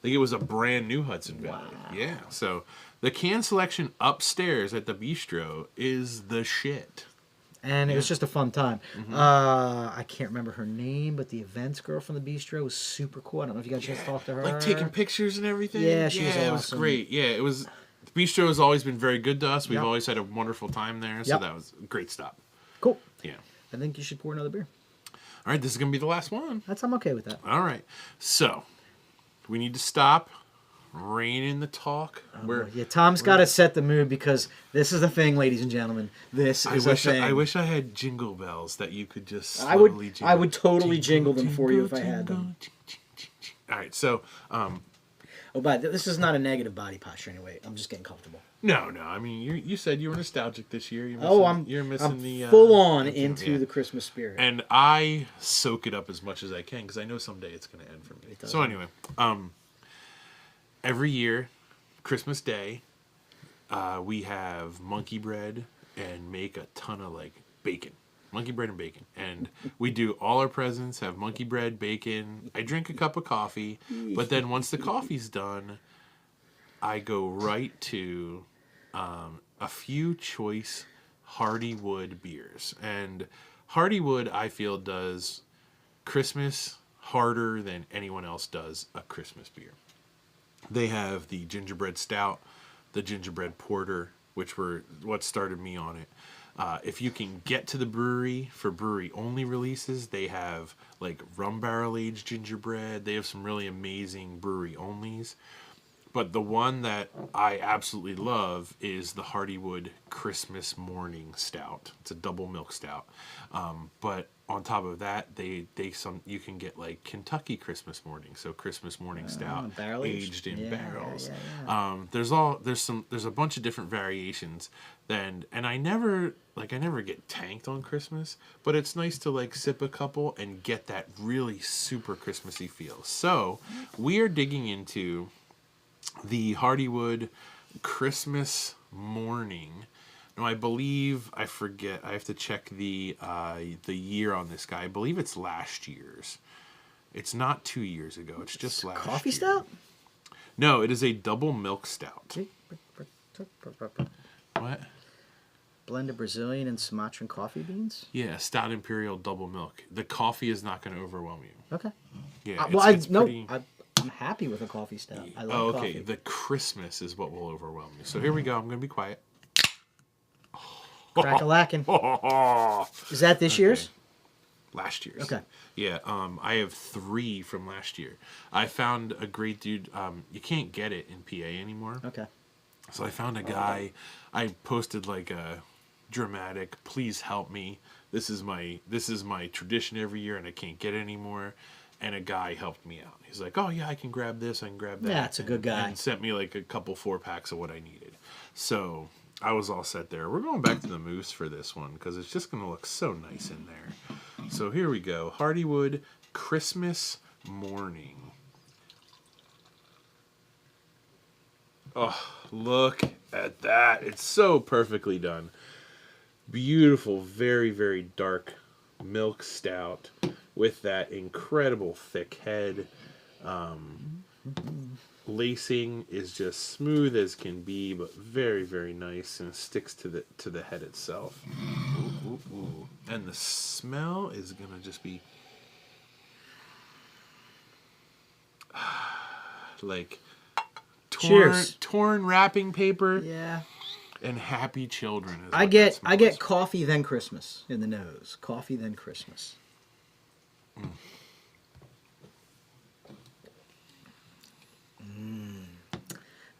Like it was a brand new Hudson Valley. Wow. Yeah. So the can selection upstairs at the bistro is the shit. And it was just a fun time. Mm-hmm. I can't remember her name, but the events girl from the bistro was super cool. I don't know if you got a chance to talk to her. Like taking pictures and everything. Yeah, she was it was awesome. great. Yeah, it was. The bistro has always been very good to us. We've Yep. always had a wonderful time there. So Yep. that was a great stop. Cool. Yeah. I think you should pour another beer. All right, this is gonna be the last one. I'm okay with that. All right, so we need to stop, rein in the talk. Yeah, Tom's got to set the mood because this is the thing, ladies and gentlemen. This is a thing. I wish I had jingle bells that you could just. I would totally jingle them for you if I had them. All right, so Oh, but this is not a negative body posture anyway. I'm just getting comfortable. no. I mean, you said you were nostalgic this year. You're missing I'm the full on into yeah. the Christmas spirit. And I soak it up as much as I can because I know someday it's going to end for me. does. So anyway, every year, Christmas Day, we have monkey bread and make a ton of like bacon. Monkey bread and bacon. And we do all our presents, have monkey bread, bacon. I drink a cup of coffee. But then once the coffee's done, I go right to a few choice Hardywood beers. And Hardywood, I feel, does Christmas harder than anyone else does a Christmas beer. They have the gingerbread stout, the gingerbread porter, which were what started me on it. If you can get to the brewery for brewery only releases, they have like rum barrel aged gingerbread. They have some really amazing brewery onlys. But the one that I absolutely love is the Hardywood Christmas Morning Stout. It's a double milk stout. But on top of that, you can get like Kentucky Christmas Morning, so Christmas Morning Stout barrel aged in Yeah, barrels. yeah. There's a bunch of different variations. And I never get tanked on Christmas, but it's nice to like sip a couple and get that really super Christmassy feel. So we are digging into the Hardywood Christmas Morning. Now, I forget. I have to check the year on this guy. I believe it's last year's. It's not 2 years ago. It's just last Coffee year. stout? No, it is a double milk stout. What? Blend of Brazilian and Sumatran coffee beans? Yeah, Stout Imperial double milk. The coffee is not going to overwhelm you. Okay. Yeah, I'm happy with a coffee stout. I love okay. coffee. The Christmas is what will overwhelm you. So here we go. I'm going to be quiet. Crack-a-lackin'. Is that this year's? Last year's. Okay. Yeah, I have 3 from last year. I found a great dude. You can't get it in PA anymore. Okay. So I found a guy. I posted like a dramatic, please help me. This is my tradition every year and I can't get it anymore. And a guy helped me out. He's like, oh yeah, I can grab this, I can grab that. Yeah, it's a good guy. And sent me like a couple 4-packs of what I needed. So I was all set there. We're going back to the Moose for this one because it's just going to look so nice in there. So here we go. Hardywood Christmas Morning. Oh, look at that. It's so perfectly done. Beautiful, very, very dark milk stout with that incredible thick head. Lacing is just smooth as can be, but very, very nice, and sticks to the head itself. Ooh, ooh, ooh. And the smell is gonna just be like torn wrapping paper. Yeah. And happy children. Is I what get that smells. coffee then Christmas in the nose. Coffee then Christmas.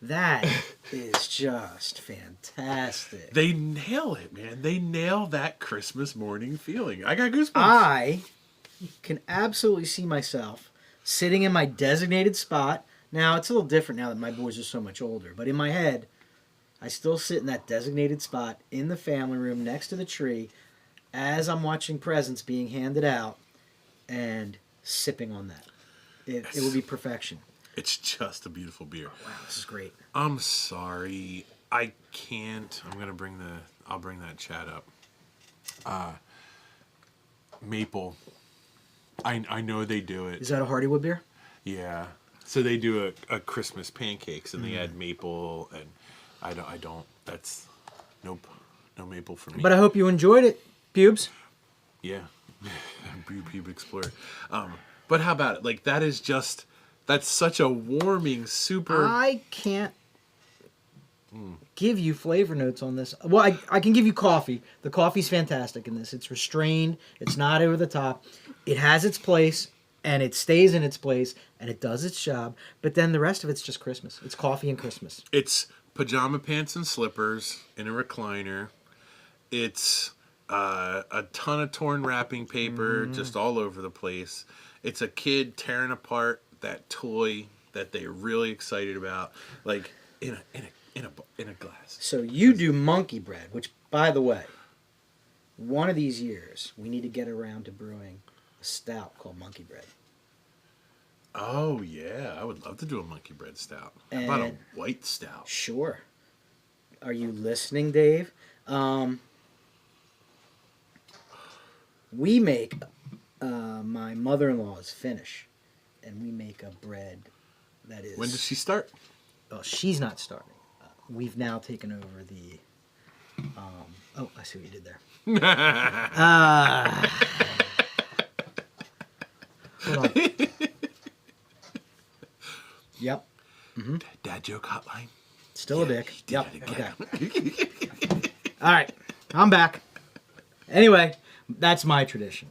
That is just fantastic. They nail it, man. They nail that Christmas morning feeling. I got goosebumps. I can absolutely see myself sitting in my designated spot. Now, it's a little different now that my boys are so much older, but in my head, I still sit in that designated spot in the family room next to the tree as I'm watching presents being handed out and sipping on that. It will be perfection. It's just a beautiful beer. Wow, this is great. I'm sorry. I can't. I'll bring that chat up. Maple. I know they do it. Is that a Hardywood beer? Yeah. So they do a Christmas pancakes and they add maple, and I don't. That's nope. No maple for me. But I hope you enjoyed it, Pubes. Yeah. Pube Explorer. But how about it? Like that's such a warming, super. I can't give you flavor notes on this. Well, I can give you coffee. The coffee's fantastic in this. It's restrained. It's not over the top. It has its place, and it stays in its place, and it does its job. But then the rest of it's just Christmas. It's coffee and Christmas. It's pajama pants and slippers in a recliner. It's a ton of torn wrapping paper just all over the place. It's a kid tearing apart that toy that they're really excited about, like in a glass. So you do monkey bread, which, by the way, one of these years we need to get around to brewing a stout called monkey bread. Oh yeah, I would love to do a monkey bread stout. How about a white stout? Sure. Are you listening, Dave? We make my mother-in-law is Finnish, and we make a bread that is. When does she start? Oh, she's not starting. We've now taken over the. Oh, I see what you did there. Hold on. Yep. Mm-hmm. Dad joke hotline. Still a dick. Did Yep. it again. Okay. All right. I'm back. Anyway, that's my tradition,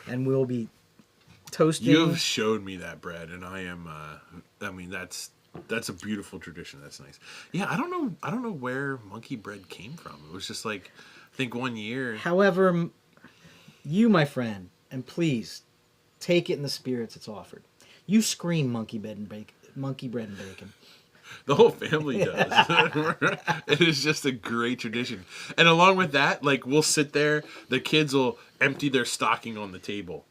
and we'll be toasting. You've showed me that bread, and I am. I mean, that's a beautiful tradition. That's nice. Yeah, I don't know where monkey bread came from. It was just like, I think one year. However, you, my friend, and please take it in the spirits it's offered. You scream monkey bread and bacon. The whole family does. It is just a great tradition. And along with that, like, we'll sit there, the kids will empty their stocking on the table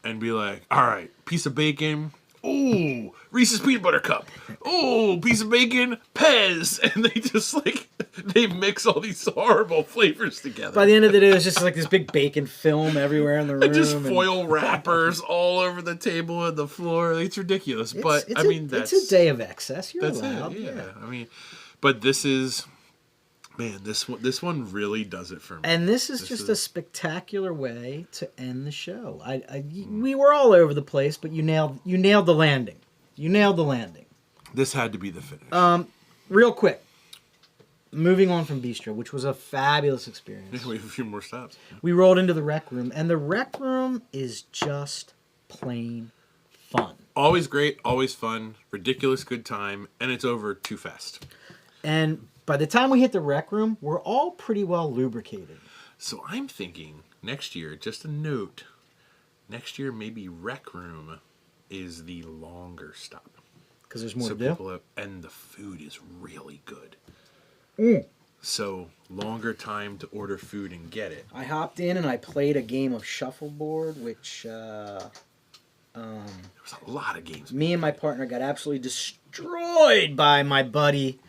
and be like, all right, piece of bacon. Ooh, Reese's Peanut Butter Cup. Ooh, piece of bacon, Pez. And they just, like, they mix all these horrible flavors together. By the end of the day, there's just like this big bacon film everywhere in the room. And just foil wrappers all over the table and the floor. It's ridiculous. It's a day of excess. You're allowed. Yeah. I mean, but this is, man, this one really does it for me. And this is just a spectacular way to end the show. We were all over the place, but you nailed the landing. You nailed the landing. This had to be the finish. Real quick. Moving on from Bistro, which was a fabulous experience. We have a few more stops. We rolled into the rec room, and the rec room is just plain fun. Always great, always fun, ridiculous good time, and it's over too fast. And by the time we hit the rec room, we're all pretty well lubricated. So I'm thinking next year, just a note, next year maybe rec room is the longer stop. Because there's more to do. And the food is really good. Mm. So longer time to order food and get it. I hopped in and I played a game of shuffleboard, which There was a lot of games. me and my partner got absolutely destroyed by my buddy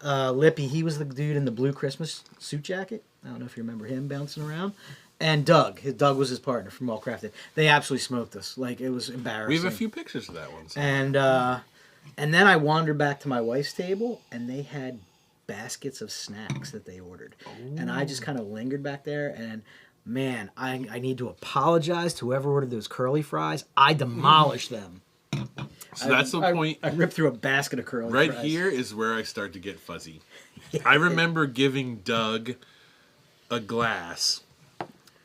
Lippy. He was the dude in the blue Christmas suit jacket. I don't know if you remember him bouncing around. And Doug. Doug was his partner from Well Crafted. They absolutely smoked us. Like, it was embarrassing. We have a few pictures of that one. So. And then I wandered back to my wife's table, and they had baskets of snacks that they ordered. Ooh. And I just kind of lingered back there, and man, I need to apologize to whoever ordered those curly fries. I demolished them. So that's the point. I ripped through a basket of curly fries. Right here is where I start to get fuzzy. I remember giving Doug a glass,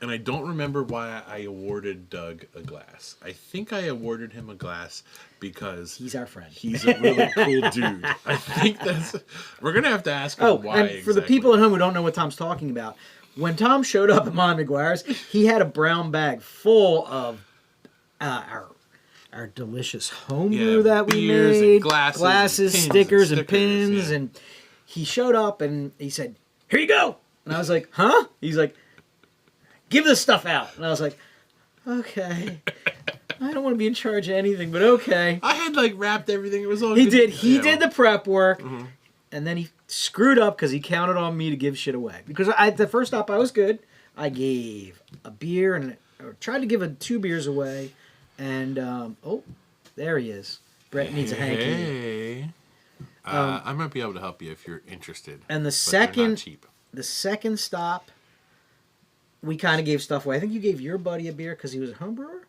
and I don't remember why I awarded Doug a glass. I think I awarded him a glass because he's our friend. He's a really cool dude. I think we're gonna have to ask him why. And for the people at home who don't know what Tom's talking about, when Tom showed up at Mom McGuire's, he had a brown bag full of our delicious homebrew that we made, and glasses stickers and pins, yeah. and he showed up and he said, "Here you go." And I was like, "Huh?" He's like, "Give this stuff out." And I was like, "Okay. I don't want to be in charge of anything, but okay." I had like wrapped everything. It was all He good. did. He did the prep work, Mm-hmm. and then he screwed up because he counted on me to give shit away. Because the first stop I was good. I gave a beer and tried to give 2 beers away, and oh, there he is. Brett needs a hanky. Hey. I might be able to help you if you're interested. And but they're not cheap. the second stop, we kind of gave stuff away. I think you gave your buddy a beer because he was a home brewer.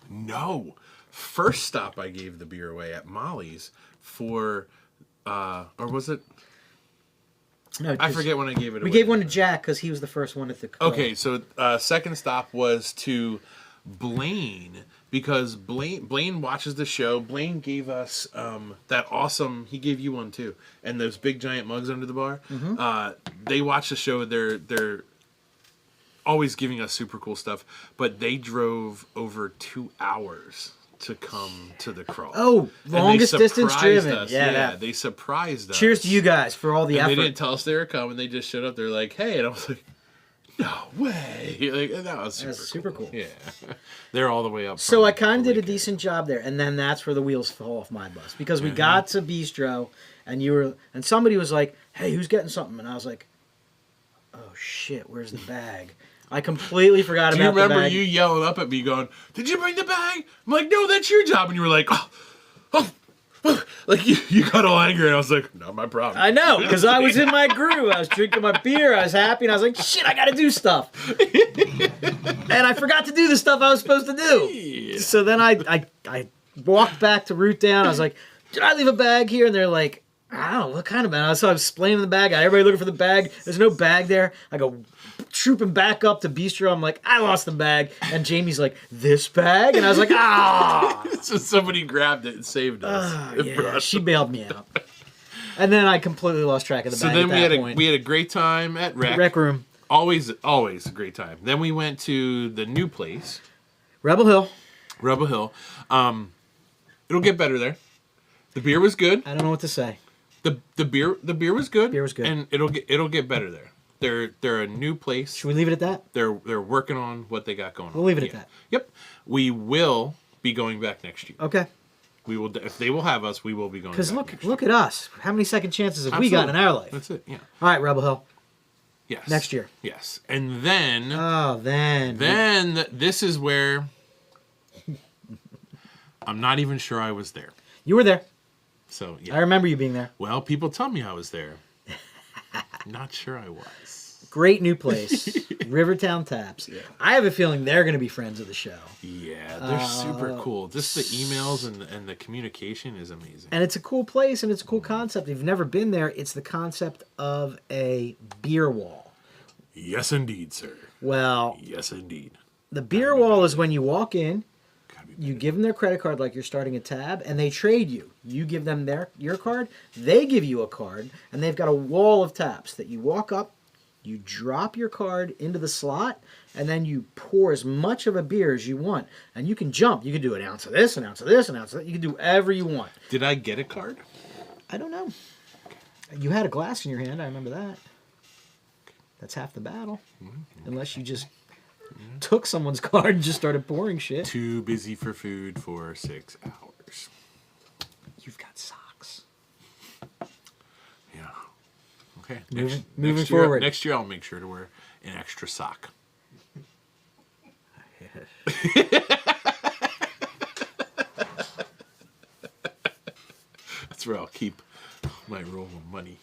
No. First stop I gave the beer away at Molly's for, or was it? No, I forget when I gave it away. We gave one to Jack because he was the first one at the club. Okay, so second stop was to Blaine because Blaine watches the show. Blaine gave us that awesome. He gave you one too, and those big giant mugs under the bar. Mm-hmm. They watch the show. They're always giving us super cool stuff, but they drove over 2 hours to come to the crawl. Oh, longest distance driven. Us. Yeah, they surprised us. Cheers to you guys for all the and effort. They didn't tell us they were coming. They just showed up. They're like, "Hey," and I was like, "No way!" Like that was super cool. Yeah, they're all the way up. So I kind of did a decent job there, and then that's where the wheels fall off my bus because we got to Bistro, and somebody was like, "Hey, who's getting something?" And I was like, "Oh shit, where's the bag?" I completely forgot about the bag. Do you remember you yelling up at me going, "Did you bring the bag?" I'm like, "No, that's your job." And you were like, oh. Like you got all angry, and I was like, "Not my problem." I know, because I was in my groove. I was drinking my beer. I was happy, and I was like, "Shit, I got to do stuff." And I forgot to do the stuff I was supposed to do. Yeah. So then I walked back to Root Down. I was like, "Did I leave a bag here?" And they're like, "I don't know, what kind of bag?" So I was explaining the bag. Everybody looking for the bag. There's no bag there. I go trooping back up to Bistro. I'm like, "I lost the bag." And Jamie's like, "This bag?" And I was like, "Ah." So somebody grabbed it and saved us. Yeah, she bailed me out. And then I completely lost track of the bag. So then at that point. we had a great time at Rec Room. Always a great time. Then we went to the new place, Rebel Hill. It'll get better there. The beer was good. I don't know what to say. The beer was good. Beer was good. And it'll get better there. They're a new place. Should we leave it at that? They're working on what they got going on. We'll leave it at that. Yep. We will be going back next year. Okay. We will if they will have us, we will be going back. Because look at us. How many second chances have we got in our life? That's it. Yeah. All right, Rebel Hill. Yes. Next year. Yes. And then Then this is where I'm not even sure I was there. you were there. So, I yeah. remember you being there. Well, people tell me I was there. Not sure I was. Great new place. Rivertown Taps. Yeah. I have a feeling they're going to be friends of the show. Yeah, they're super cool. Just the emails and the communication is amazing. And it's a cool place and it's a cool concept. If you've never been there, it's the concept of a beer wall. Yes, indeed, sir. Well, Yes, indeed. the beer wall is when you walk in, you give them their credit card like you're starting a tab, and they trade you. You give them your card, they give you a card, and they've got a wall of taps that you walk up, you drop your card into the slot, and then you pour as much of a beer as you want. And you can jump. You can do an ounce of this, an ounce of this, an ounce of that. You can do whatever you want. Did I get a card? I don't know. You had a glass in your hand. I remember that. That's half the battle. Unless you just took someone's card and just started pouring shit. Too busy for food for 6 hours. You've got socks. Yeah. Okay. Moving next forward. Next year I'll make sure to wear an extra sock. That's where I'll keep my roll of money.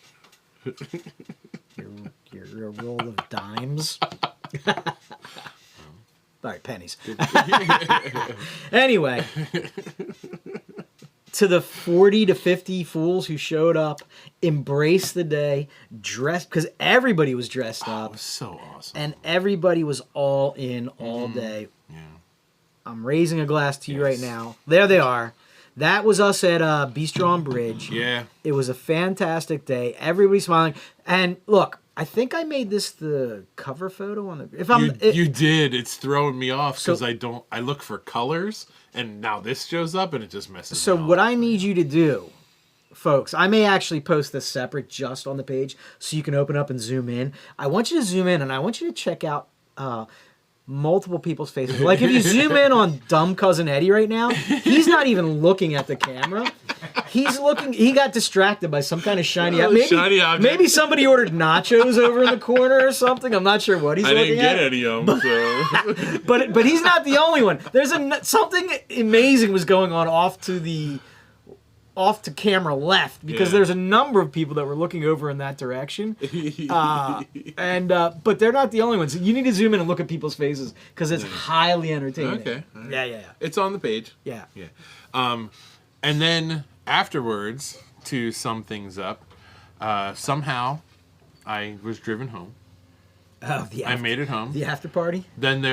Your roll of dimes. All right, pennies. Anyway, to the 40 to 50 fools who showed up, embraced the day, dressed, because everybody was dressed It up, was so awesome. and everybody was all in all day. Yeah. I'm raising a glass to you right now. There they are. That was us at Bistro on Bridge. Yeah. It was a fantastic day. Everybody smiling. And look, I think I made this the cover photo on the. If I'm, You did. It's throwing me off because So- I look for colors, and now this shows up, and it just messes So me what off. I need you to do folks, I may actually post this separate just on the page so you can open up and zoom in. I want you to zoom in and I want you to check out multiple people's faces. Like if you zoom in on dumb cousin Eddie right now, he's not even looking at the camera. He's looking. He got distracted by some kind of shiny. Shiny object. Maybe somebody ordered nachos over in the corner or something. I'm not sure what he's looking at. I didn't get any of them. So. But he's not the only one. There's something amazing was going on off to camera left because there's a number of people that were looking over in that direction, but they're not the only ones. You need to zoom in and look at people's faces because it's highly entertaining. Okay. Right. Yeah. It's on the page. Yeah. And then afterwards, to sum things up, somehow I was driven home. Oh, I made it home. The after party. Then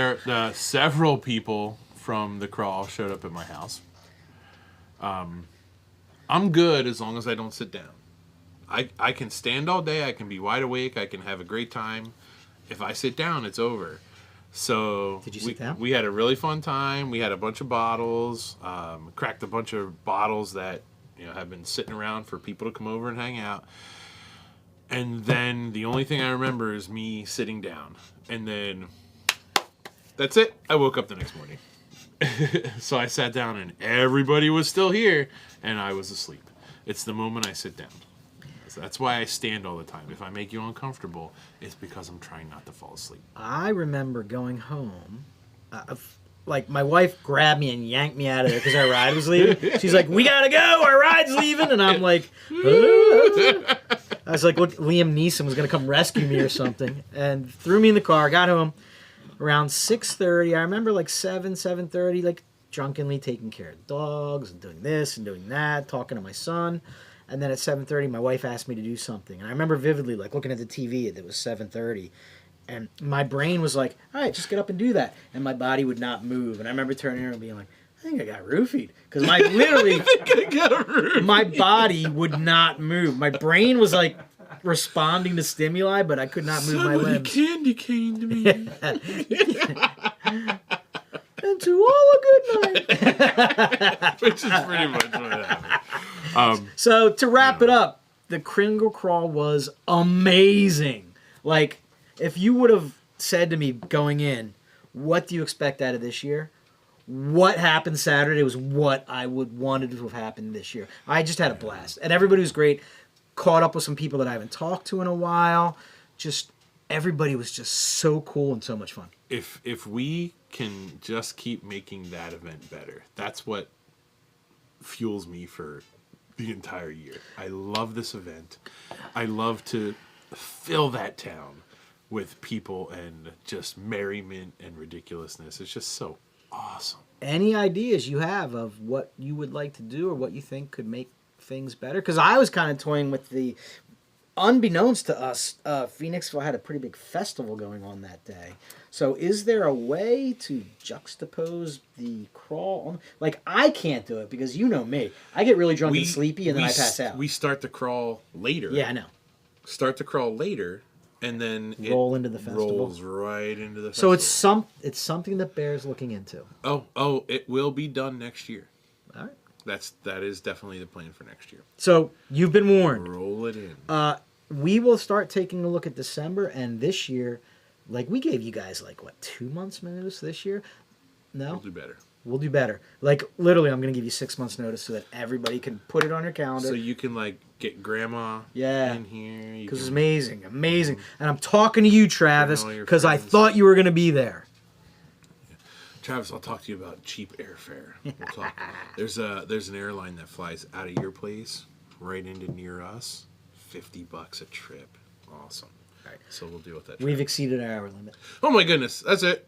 several people from the crawl showed up at my house. I'm good as long as I don't sit down. I can stand all day. I can be wide awake. I can have a great time. If I sit down, it's over. So did you sit down? We had a really fun time. We had a bunch of bottles. Cracked a bunch of bottles that have been sitting around for people to come over and hang out. And then the only thing I remember is me sitting down. And then that's it. I woke up the next morning. So I sat down and everybody was still here and I was asleep. It's the moment I sit down. So that's why I stand all the time. If I make you uncomfortable, it's because I'm trying not to fall asleep. I remember going home. Like my wife grabbed me and yanked me out of there because our ride was leaving. She's like, "We gotta go, our ride's leaving," and I'm like, I was like, look, Liam Neeson was gonna come rescue me or something, and threw me in the car. Got home around 6:30. I remember like 7:30, like drunkenly taking care of dogs and doing this and doing that, talking to my son. And then at 7:30, my wife asked me to do something, and I remember vividly like looking at the TV. It was 7:30. And my brain was like, all right, just get up and do that. And my body would not move. And I remember turning around and being like, I think I got roofied. Because my body would not move. My brain was like responding to stimuli, but I could not move my limbs. Candy cane to me. And to all a good night. Which is pretty much what happened. So to wrap it up, the Kringle Crawl was amazing. Like, if you would have said to me going in, what do you expect out of this year? What happened Saturday was what I would wanted to have happened this year. I just had a blast. And everybody was great. Caught up with some people that I haven't talked to in a while. Just everybody was just so cool and so much fun. If we can just keep making that event better, that's what fuels me for the entire year. I love this event. I love to fill that town with people and just merriment and ridiculousness. It's just so awesome. Any ideas you have of what you would like to do or what you think could make things better? Because I was kind of toying with the, unbeknownst to us, Phoenixville had a pretty big festival going on that day. So is there a way to juxtapose the crawl? Like, I can't do it because you know me. I get really drunk and sleepy and then I pass out. We start the crawl later. Yeah, I know. Start the crawl later. And then roll into the festival. Rolls right into the festival. So it's something that bears looking into. Oh, it will be done next year. All right. That is definitely the plan for next year. So you've been warned. Roll it in. We will start taking a look at December, and this year, like we gave you guys 2 months notice this year? No? We'll do better. Like, literally, I'm going to give you 6 months notice so that everybody can put it on your calendar. So you can, get grandma in here. Because it's amazing. Amazing. And I'm talking to you, Travis, because I thought you were going to be there. Yeah. Travis, I'll talk to you about cheap airfare. We'll talk. There's an airline that flies out of your place right into near us. $50 a trip. Awesome. All right. So we'll deal with that. We've exceeded our hour limit. Oh, my goodness. That's it.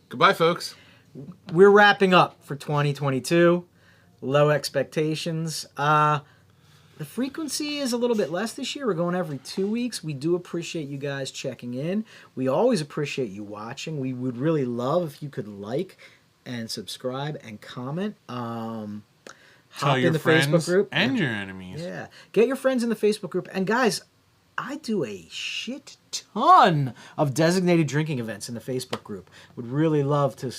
Goodbye, folks. We're wrapping up for 2022. Low expectations. The frequency is a little bit less this year. We're going every 2 weeks. We do appreciate you guys checking in. We always appreciate you watching. We would really love if you could like and subscribe and comment. Tell your friends Facebook group and your enemies. Yeah. Get your friends in the Facebook group. And guys, I do a shit ton of designated drinking events in the Facebook group. Would really love to,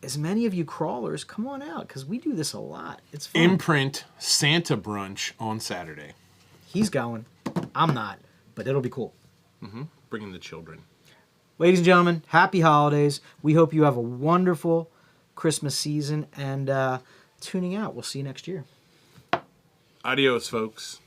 as many of you crawlers, come on out because we do this a lot. It's fun. Imprint Santa brunch on Saturday. He's going. I'm not, but it'll be cool. Bringing the children. Ladies and gentlemen, happy holidays. We hope you have a wonderful Christmas season and tuning out. We'll see you next year. Adios, folks.